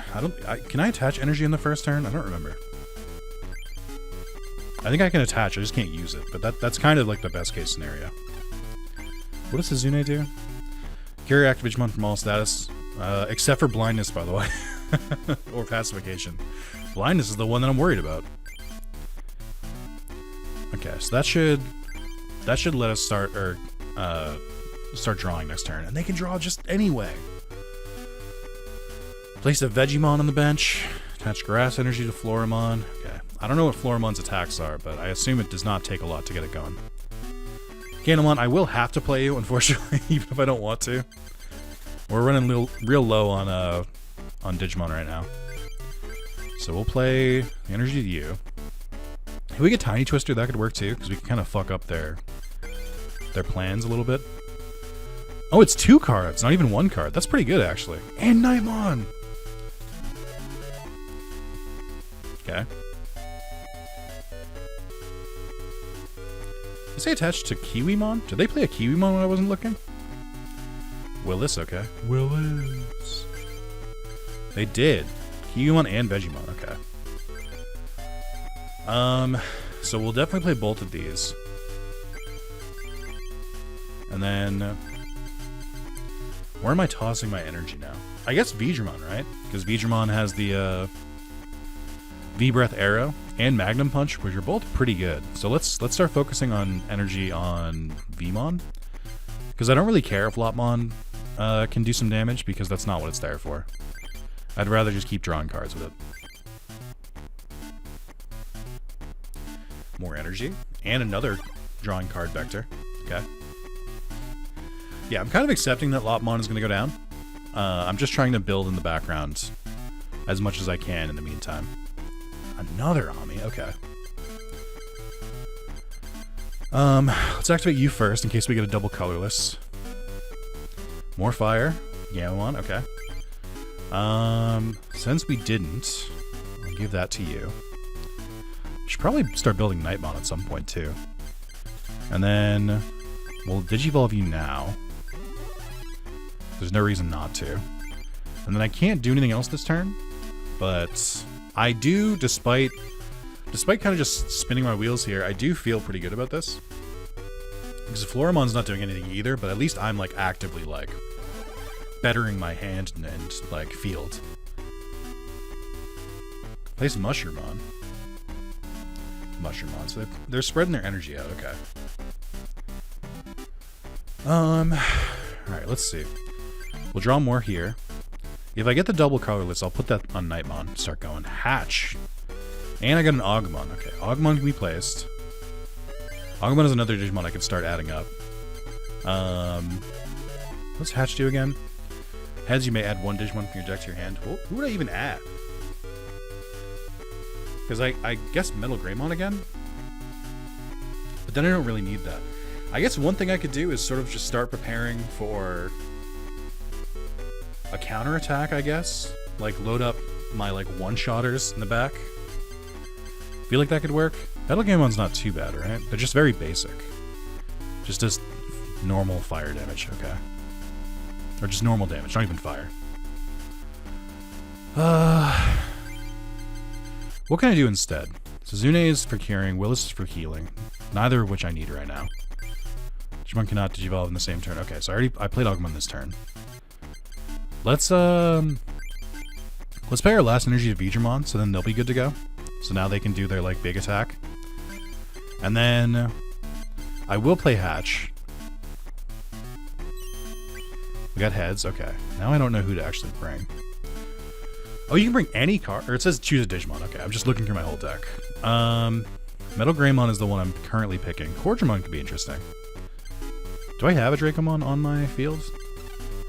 Can I attach energy in the first turn? I don't remember. I think I can attach, I just can't use it, but that's kind of like the best case scenario. What does Suzune do? Carry active Digimon from all status, except for blindness, by the way. Or pacification. Blindness is the one that I'm worried about. Okay, so that should let us start drawing next turn, and they can draw just anyway. Place a Vegemon on the bench. Attach Grass Energy to Floramon. Okay, I don't know what Floramon's attacks are, but I assume it does not take a lot to get it going. Canamon, I will have to play you, unfortunately, even if I don't want to. We're running real low on Digimon right now. So we'll play Energy to you. If we get Tiny Twister, that could work too, because we can kind of fuck up their plans a little bit. Oh, it's 2 cards, not even 1 card. That's pretty good, actually. And Nightmon! Okay. Is they attached to Kiwimon? Did they play a Kiwimon when I wasn't looking? Willis, okay. Willis. They did. Kiwimon and Vegemon, okay. So we'll definitely play both of these. And then... where am I tossing my energy now? I guess Veedramon, right? Because Veedramon has the V-Breath Arrow and Magnum Punch, which are both pretty good. So let's start focusing on energy on Vmon. Because I don't really care if Lopmon can do some damage, because that's not what it's there for. I'd rather just keep drawing cards with it. More energy. And another drawing card vector. Okay. Yeah, I'm kind of accepting that Lopmon is going to go down. I'm just trying to build in the background as much as I can in the meantime. Another Ami, okay. Let's activate you first in case we get a double colorless. More fire. Gamamon, okay. Since we didn't, I'll give that to you. Should probably start building Nightmon at some point too. And then we'll Digivolve you now. There's no reason not to. And then I can't do anything else this turn, but I do, despite kind of just spinning my wheels here, I do feel pretty good about this. Because Floramon's not doing anything either, but at least I'm like actively like bettering my hand and like field. Place Mushroomon. Mushroomon. So they're spreading their energy out, okay. Alright, let's see. We'll draw more here. If I get the double colorless, I'll put that on Nightmon. Start going. Hatch. And I got an Agumon. Okay, Agumon can be placed. Agumon is another Digimon I can start adding up. What's Hatch do again? Heads, you may add one Digimon from your deck to your hand. Who would I even add? Because I guess Metal Greymon again? But then I don't really need that. I guess one thing I could do is sort of just start preparing for a counterattack, I guess. Like, load up my, like, one-shotters in the back. Feel like that could work? Metal Geymon's not too bad, right? They're just very basic. Just does normal fire damage, okay. Or just normal damage, not even fire. What can I do instead? Suzune is for curing, Willis is for healing. Neither of which I need right now. Digimon cannot Digivolve in the same turn. Okay, so I played Agumon this turn. Let's pay our last energy to Veedramon, so then they'll be good to go. So now they can do their like big attack. And then I will play Hatch. We got heads, okay. Now I don't know who to actually bring. Oh, you can bring any card, or it says choose a Digimon. Okay, I'm just looking through my whole deck. Metal Greymon is the one I'm currently picking. Cordramon could be interesting. Do I have a Dracomon on my field?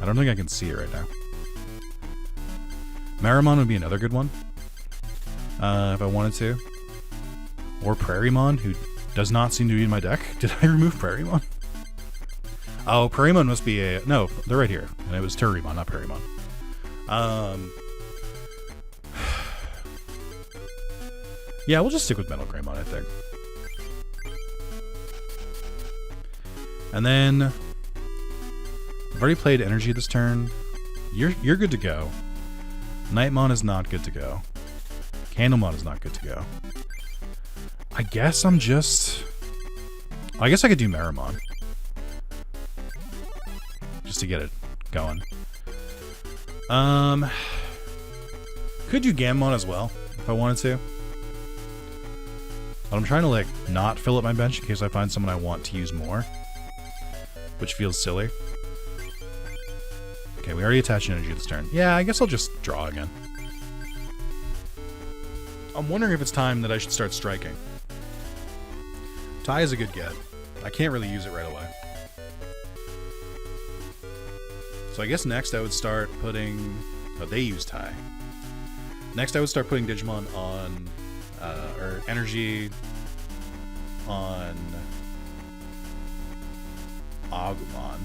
I don't think I can see it right now. Marimon would be another good one. If I wanted to. Or Prairiemon, who does not seem to be in my deck. Did I remove Prairiemon? Oh, Prairiemon must be a... No, they're right here. And it was Turrimon, not Prairiemon. Yeah, we'll just stick with Metal Greymon, I think. And then I've already played Energy this turn. You're good to go. Nightmon is not good to go. Candlemon is not good to go. I guess I'm just... I guess I could do Marimon. Just to get it going. Could do Gammon as well, if I wanted to. But I'm trying to, like, not fill up my bench in case I find someone I want to use more. Which feels silly. Okay, we already attached energy this turn. Yeah, I guess I'll just draw again. I'm wondering if it's time that I should start striking. Tie is a good get. I can't really use it right away. So I guess next I would start putting... Oh, they use Tie. Next I would start putting Digimon on... or energy on Agumon.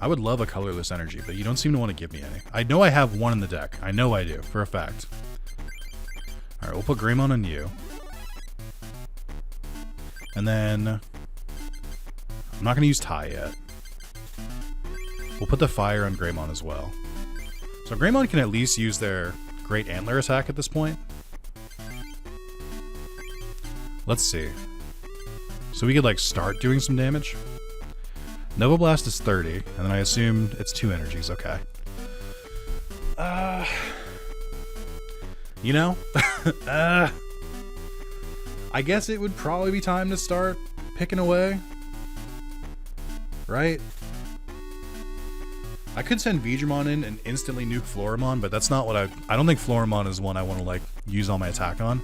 I would love a colorless energy, but you don't seem to want to give me any. I know I have one in the deck. I know I do, for a fact. Alright, we'll put Greymon on you. And then... I'm not going to use Tie yet. We'll put the fire on Greymon as well. So Greymon can at least use their Great Antler attack at this point. Let's see. So we could like start doing some damage. Nova Blast is 30, and then I assume it's 2 energies, okay. You know? I guess it would probably be time to start picking away. Right? I could send Veedramon in and instantly nuke Floramon, but that's not what I don't think Floramon is one I want to like use all my attack on.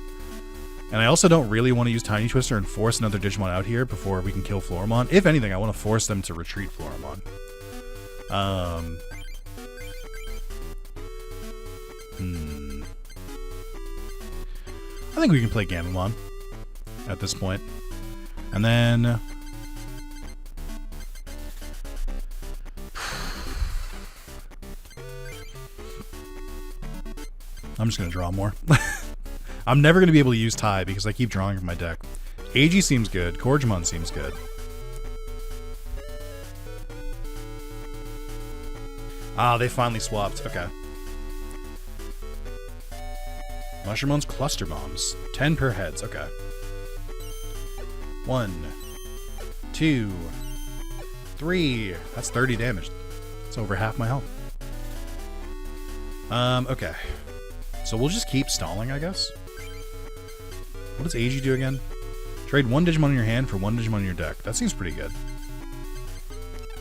And I also don't really want to use Tiny Twister and force another Digimon out here before we can kill Floramon. If anything, I want to force them to retreat Floramon. I think we can play Gamamon at this point. And then... I'm just going to draw more. I'm never going to be able to use Tai because I keep drawing from my deck. AG seems good. Korgemon seems good. Ah, they finally swapped. Okay. Mushermon's Cluster Bombs. 10 per heads. Okay. 1, 2, 3. That's 30 damage. That's over half my health. Okay. So we'll just keep stalling, I guess. What does AG do again? Trade 1 Digimon in your hand for 1 Digimon in your deck. That seems pretty good.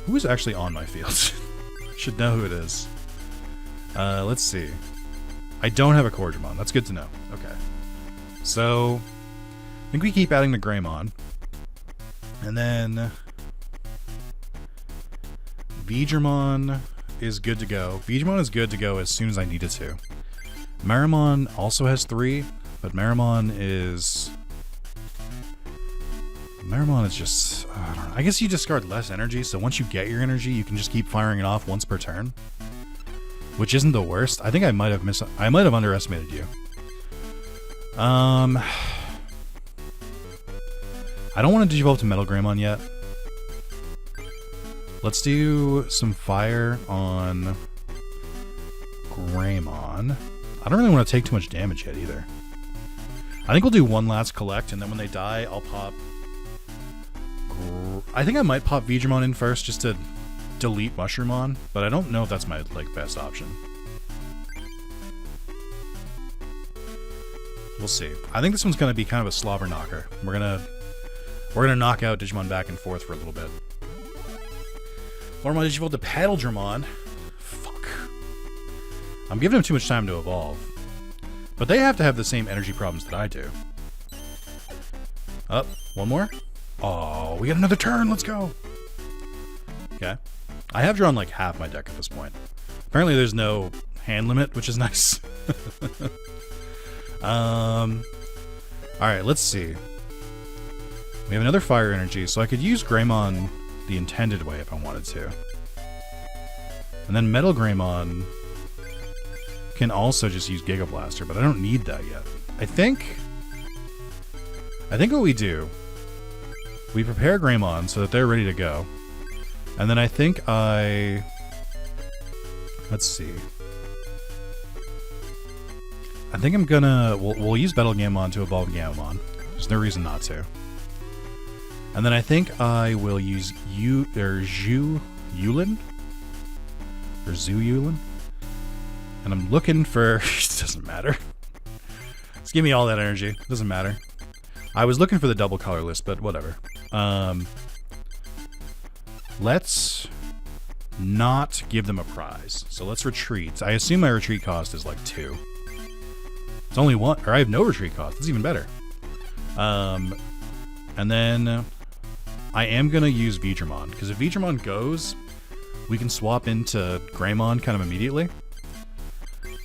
Who is actually on my field? Should know who it is. Let's see. I don't have a Korgemon. That's good to know. Okay. So, I think we keep adding the Greymon. And then... Veedramon is good to go. Veedramon is good to go as soon as I need it to. Marimon also has 3, but Marimon is just... I don't know. I guess you discard less energy, so once you get your energy, you can just keep firing it off once per turn. Which isn't the worst. I think I might have underestimated you. I don't want to digivolve to Metal Greymon yet. Let's do some fire on Greymon. I don't really want to take too much damage yet either. I think we'll do one last collect, and then when they die, I'll pop... I think I might pop Veedramon in first just to delete Mushroomon, but I don't know if that's my best option. We'll see. I think this one's gonna be kind of a slobber knocker. We're gonna knock out Digimon back and forth for a little bit. Floramon digivolved to Paddledramon. Fuck. I'm giving them too much time to evolve. But they have to have the same energy problems that I do. Up, one more. Oh, we got another turn. Let's go. Okay. I have drawn like half my deck at this point. Apparently there's no hand limit, which is nice. Alright, let's see. We have another fire energy, so I could use Greymon the intended way if I wanted to. And then Metal Greymon can also just use Giga Blaster, but I don't need that yet. I think what we do, we prepare Greymon so that they're ready to go. And then I think let's see. I think I'm gonna... We'll use Battle Gamamon to evolve Gamamon. There's no reason not to. And then I think I will use Zhu Yulin? Or Zhu Yulin? And I'm looking for... It doesn't matter. Just give me all that energy. It doesn't matter. I was looking for the double colorless, but whatever. Let's not give them a prize. So let's retreat. I assume my retreat cost is like 2. It's only 1, or I have no retreat cost. That's even better. And then I am going to use Veedramon, because if Veedramon goes, we can swap into Greymon kind of immediately.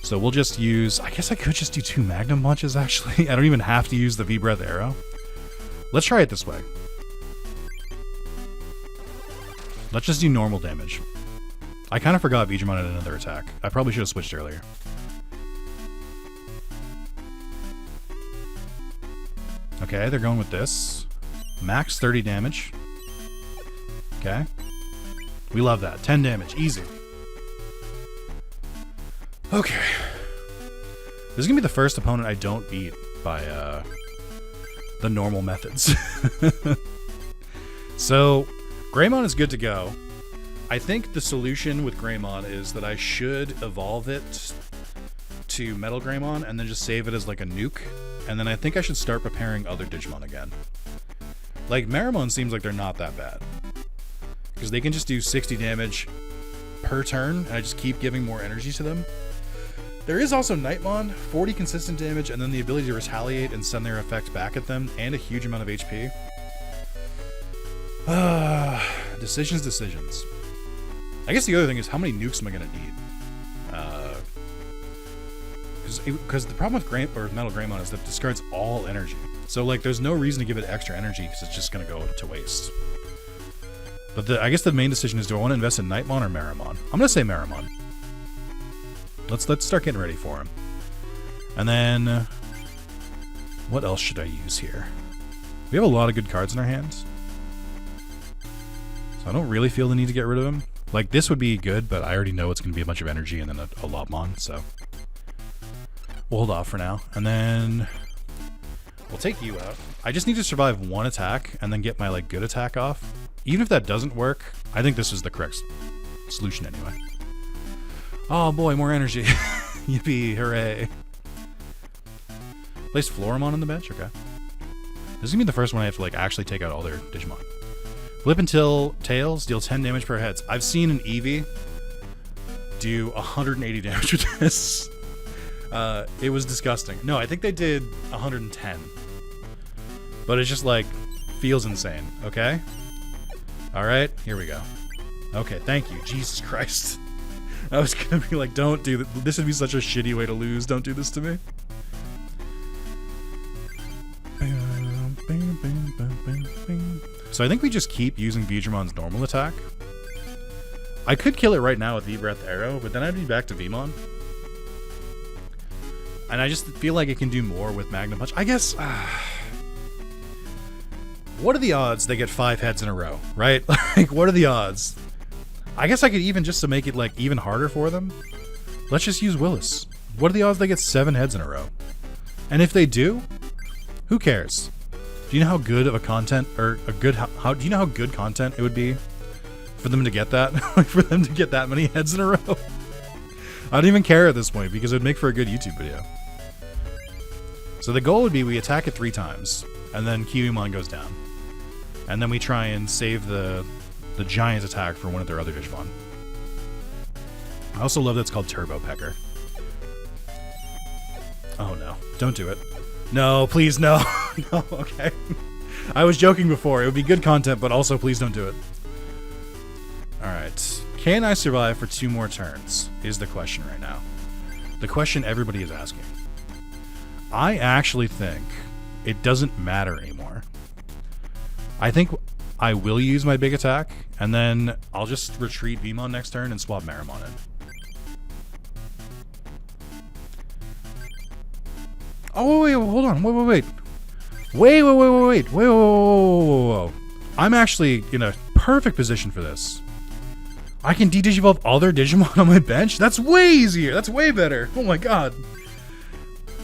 So we'll just use... I guess I could just do 2 Magnum Punches, actually. I don't even have to use the V-Breath Arrow. Let's try it this way. Let's just do normal damage. I kind of forgot Veedramon had another attack. I probably should have switched earlier. Okay, they're going with this. Max 30 damage. Okay. We love that. 10 damage. Easy. Okay. This is going to be the first opponent I don't beat by the normal methods. So, Greymon is good to go. I think the solution with Greymon is that I should evolve it to Metal Greymon and then just save it as like a nuke. And then I think I should start preparing other Digimon again. Like, Marimon seems like they're not that bad. Because they can just do 60 damage per turn, and I just keep giving more energy to them. There is also Nightmon, 40 consistent damage, and then the ability to retaliate and send their effect back at them, and a huge amount of HP. Decisions. I guess the other thing is, how many nukes am I going to need? Because the problem with Metal Greymon is that it discards all energy. So, like, there's no reason to give it extra energy, because it's just going to go to waste. But I guess the main decision is, do I want to invest in Nightmon or Marimon? I'm going to say Marimon. Let's start getting ready for him. And then, what else should I use here? We have a lot of good cards in our hands. So I don't really feel the need to get rid of him. Like, this would be good, but I already know it's going to be a bunch of energy and then a Lobmon, so we'll hold off for now. And then we'll take you out. I just need to survive one attack and then get my, like, good attack off. Even if that doesn't work, I think this is the correct solution anyway. Oh boy, more energy. Yippee, hooray. Place Floramon on the bench? Okay. This is going to be the first one I have to, like, actually take out all their Digimon. Flip until Tails, deal 10 damage per heads. I've seen an Eevee do 180 damage with this. It was disgusting. No, I think they did 110. But it's just, like, feels insane, okay? Alright, here we go. Okay, thank you. Jesus Christ. I was gonna be like, don't do that. This would be such a shitty way to lose. Don't do this to me. So I think we just keep using Beedrimon's normal attack. I could kill it right now with V-Breath Arrow, but then I'd be back to Vmon. And I just feel like it can do more with Magnum Punch. I guess... what are the odds they get 5 heads in a row, right? Like, what are the odds? I guess I could even, just to make it, like, even harder for them, let's just use Willis. What are the odds they get 7 heads in a row? And if they do, who cares? Do you know how good of a content, or a good, how do you know how good content it would be for them to get that? Like, for them to get that many heads in a row? I don't even care at this point, because it would make for a good YouTube video. So the goal would be we attack it 3 times, and then Kiwimon goes down. And then we try and save the giant attack for one of their other Digimon. I also love that it's called Turbo Pecker. Oh no, don't do it. No, please, no. No, okay. I was joking before. It would be good content, but also please don't do it. Alright. Can I survive for 2 more turns? Is the question right now. The question everybody is asking. I actually think it doesn't matter anymore. I think I will use my big attack, and then I'll just retreat Vmon next turn and swap Marimon in. Oh, wait, hold on. Wait. Whoa. I'm actually in a perfect position for this. I can de-digivolve all their Digimon on my bench? That's way easier. That's way better. Oh my god.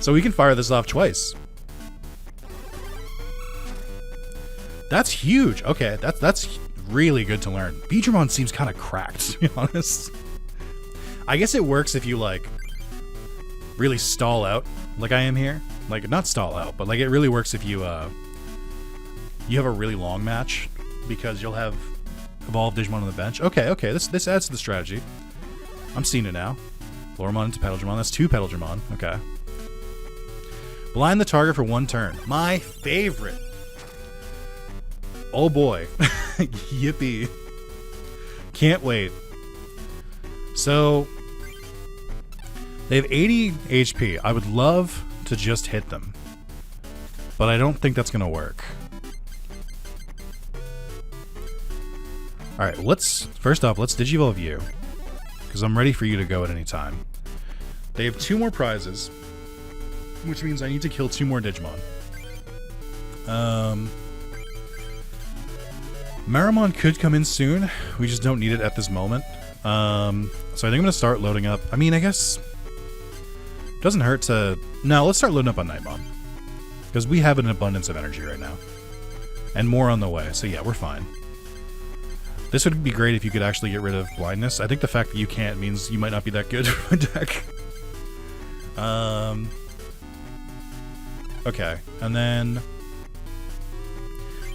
So we can fire this off twice. That's huge. Okay, that's really good to learn. Beedramon seems kind of cracked, to be honest. I guess it works if you, like, really stall out, like I am here. Like, not stall out, but, like, it really works if you, you have a really long match, because you'll have evolved Digimon on the bench. Okay, this adds to the strategy. I'm seeing it now. Floramon into Petalgermon. That's 2 Petalgermon. Okay. Blind the target for 1 turn. My favorite. Oh boy. Yippee. Can't wait. So, they have 80 HP. I would love to just hit them, but I don't think that's gonna work. Alright, first off, let's Digivolve you, because I'm ready for you to go at any time. They have 2 more prizes, which means I need to kill 2 more Digimon. Marimon could come in soon. We just don't need it at this moment. So I think I'm going to start loading up. I mean, I guess it doesn't hurt to... No, let's start loading up on Nightmon, because we have an abundance of energy right now. And more on the way, so yeah, we're fine. This would be great if you could actually get rid of blindness. I think the fact that you can't means you might not be that good for my deck. Okay, and then...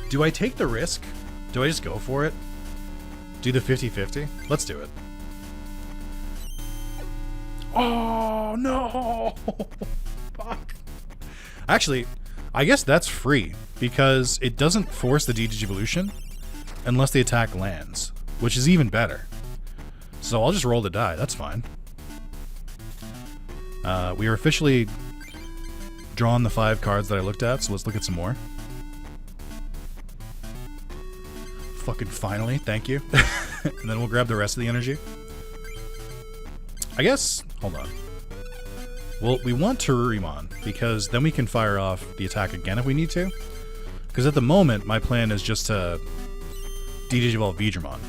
Do I take the risk? Do I just go for it? Do the 50-50? Let's do it. Oh, no! Fuck. Actually, I guess that's free, because it doesn't force the Digivolution unless the attack lands, which is even better. So I'll just roll the die, that's fine. We are officially drawn the 5 cards that I looked at, so let's look at some more. Fucking finally, thank you. And then we'll grab the rest of the energy. I guess, hold on. Well, we want Terurimon, because then we can fire off the attack again if we need to. Because at the moment, my plan is just to Digivolve Veedramon.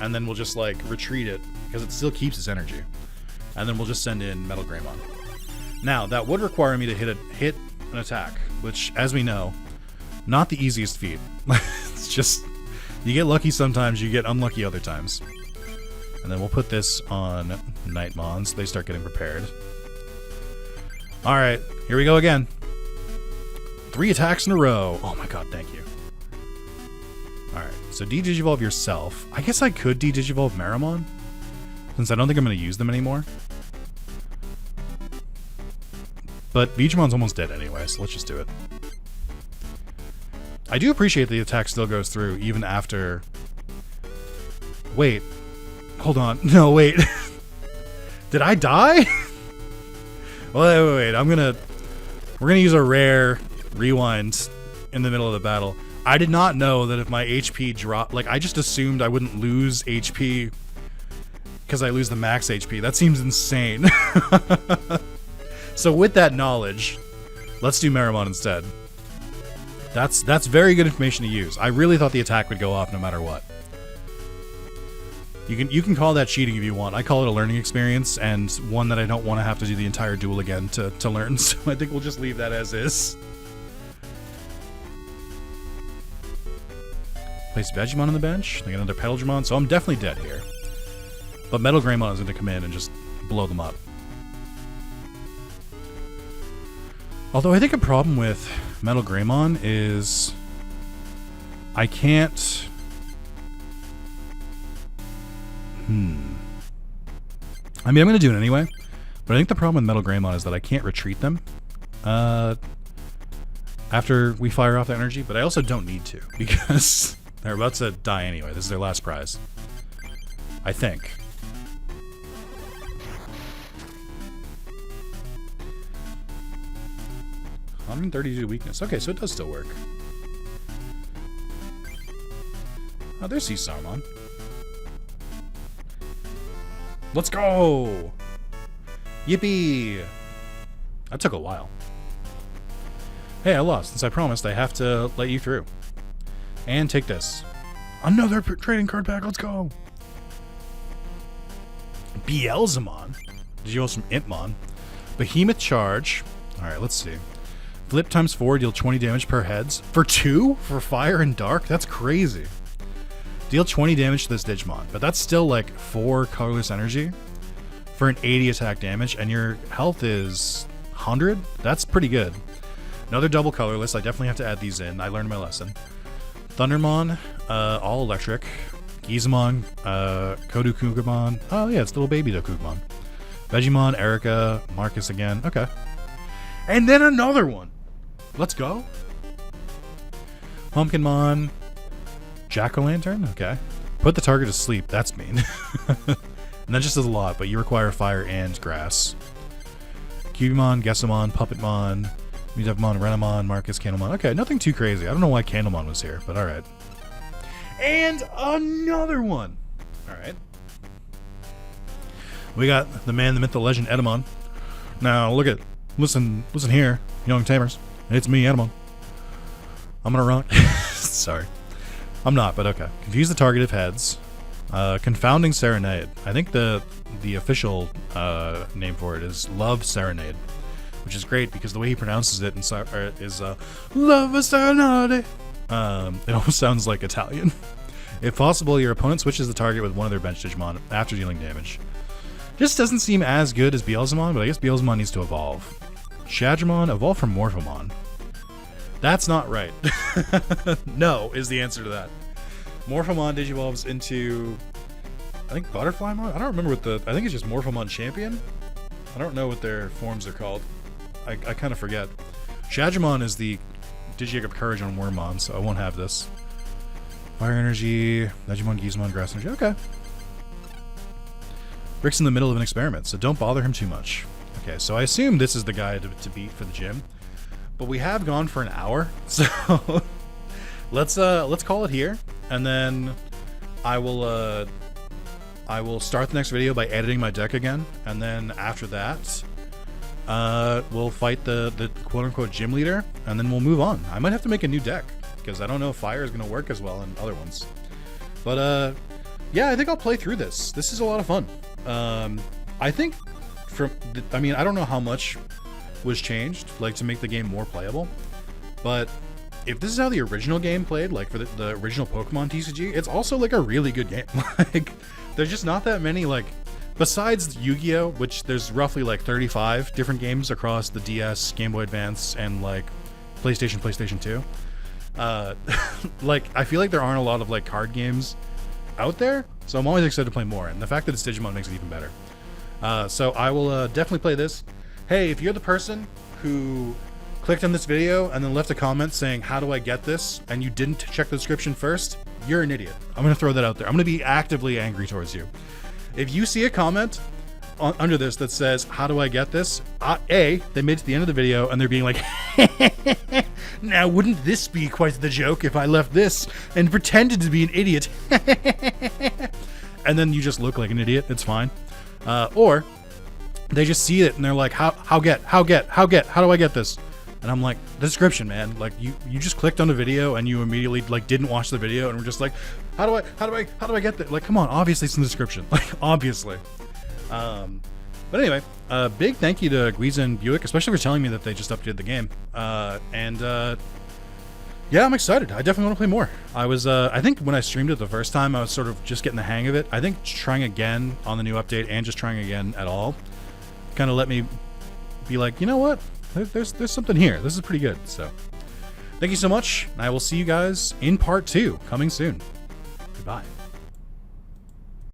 And then we'll just, like, retreat it, because it still keeps its energy. And then we'll just send in Metal Greymon. Now, that would require me to hit an attack, which, as we know, not the easiest feat. It's just, you get lucky sometimes, you get unlucky other times. And then we'll put this on Nightmon, so they start getting prepared. Alright, here we go again. 3 attacks in a row. Oh my god, thank you. Alright, so de-Digivolve yourself. I guess I could de-Digivolve Meramon, since I don't think I'm going to use them anymore. But Veedramon's almost dead anyway, so let's just do it. I do appreciate the attack still goes through, even after... Wait. Hold on. No, wait. Did I die? Wait. We're gonna use a rare rewind in the middle of the battle. I did not know that if my HP dropped... Like, I just assumed I wouldn't lose HP because I lose the max HP. That seems insane. So with that knowledge, let's do Meramon instead. That's very good information to use. I really thought the attack would go off no matter what. You can call that cheating if you want. I call it a learning experience, and one that I don't want to have to do the entire duel again to learn, so I think we'll just leave that as is. Place Vegemon on the bench. They get another Petalgramon, so I'm definitely dead here. But Metal Greymon is going to come in and just blow them up. Although I think a problem with Metal Greymon is I can't... I mean, I'm going to do it anyway, but I think the problem with Metal Greymon is that I can't retreat them after we fire off the energy, but I also don't need to, because they're about to die anyway. This is their last prize. I think. $132 weakness. Okay, so it does still work. Oh, there's Saruman. Let's go! Yippee! That took a while. Hey, I lost. Since I promised, I have to let you through. And take this. Another trading card pack. Let's go! Beelzemon. Did you also from Impmon? Behemoth Charge. Alright, let's see. Flip times 4, deal 20 damage per heads. For 2? For Fire and Dark? That's crazy. Deal 20 damage to this Digimon, but that's still like 4 colorless energy for an 80 attack damage, and your health is 100? That's pretty good. Another double colorless. I definitely have to add these in. I learned my lesson. Thundermon, all electric. Gizamon, Kodukugumon. Oh yeah, it's little baby Dokugumon. Vegemon, Erica, Marcus again. Okay. And then another one. Let's go. Pumpkinmon. Jack-o'-lantern? Okay. Put the target to sleep. That's mean. And that just does a lot, but you require fire and grass. Cubimon, Gessamon, Puppetmon, Mudevmon, Renamon, Marcus, Candlemon. Okay, nothing too crazy. I don't know why Candlemon was here, but alright. And another one! Alright. We got the man, the myth, the legend, Edamon. Now, listen here, young tamers. It's me, Edamon. I'm gonna run. Sorry. I'm not, but okay. Confuse the target of heads. Confounding Serenade. I think the official name for it is Love Serenade, which is great because the way he pronounces it is Love Serenade. It almost sounds like Italian. If possible, your opponent switches the target with one of their bench Digimon after dealing damage. Just doesn't seem as good as Beelzemon, but I guess Beelzemon needs to evolve. Shadramon, evolve from Morphomon. That's not right. No is the answer to that. Morphomon digivolves into I think Butterflymon? I don't remember what the... I think it's just Morphomon Champion? I don't know what their forms are called. I kind of forget. Shadramon is the Digigegg of Courage on Wormmon, so I won't have this. Fire Energy, Digimon, Gizmon, Grass Energy. Okay. Rick's in the middle of an experiment, so don't bother him too much. Okay, so I assume this is the guy to beat for the gym. But we have gone for an hour, so let's call it here, and then I will start the next video by editing my deck again, and then after that, we'll fight the quote-unquote gym leader, and then we'll move on. I might have to make a new deck, because I don't know if fire is going to work as well in other ones. But, yeah, I think I'll play through this. This is a lot of fun. I think, I mean, I don't know how much was changed, like, to make the game more playable, but if this is how the original game played, like, for the original Pokemon TCG, it's also, like, a really good game. Like, there's just not that many, like, besides Yu-Gi-Oh!, which there's roughly, like, 35 different games across the DS, Game Boy Advance, and, like, PlayStation 2. Like, I feel like there aren't a lot of, like, card games out there, so I'm always excited to play more, and the fact that it's Digimon makes it even better. So I will definitely play this. Hey, if you're the person who clicked on this video and then left a comment saying, how do I get this, and you didn't check the description first, you're an idiot. I'm going to throw that out there. I'm going to be actively angry towards you. If you see a comment under this that says, how do I get this? A, they made it to the end of the video and they're being like, now wouldn't this be quite the joke if I left this and pretended to be an idiot? And then you just look like an idiot. It's fine. Or they just see it and they're like, how do I get this? And I'm like, the description, man. Like, you just clicked on the video and you immediately, like, didn't watch the video and were just like, how do I get that? Like, come on, obviously it's in the description. Like, obviously. But anyway, big thank you to Guiza and Buick, especially for telling me that they just updated the game. Yeah, I'm excited. I definitely want to play more. I think when I streamed it the first time, I was sort of just getting the hang of it. I think trying again on the new update and just trying again at all kind of let me be like, you know what? There's something here. This is pretty good. So thank you so much. I will see you guys in part 2 coming soon. Goodbye.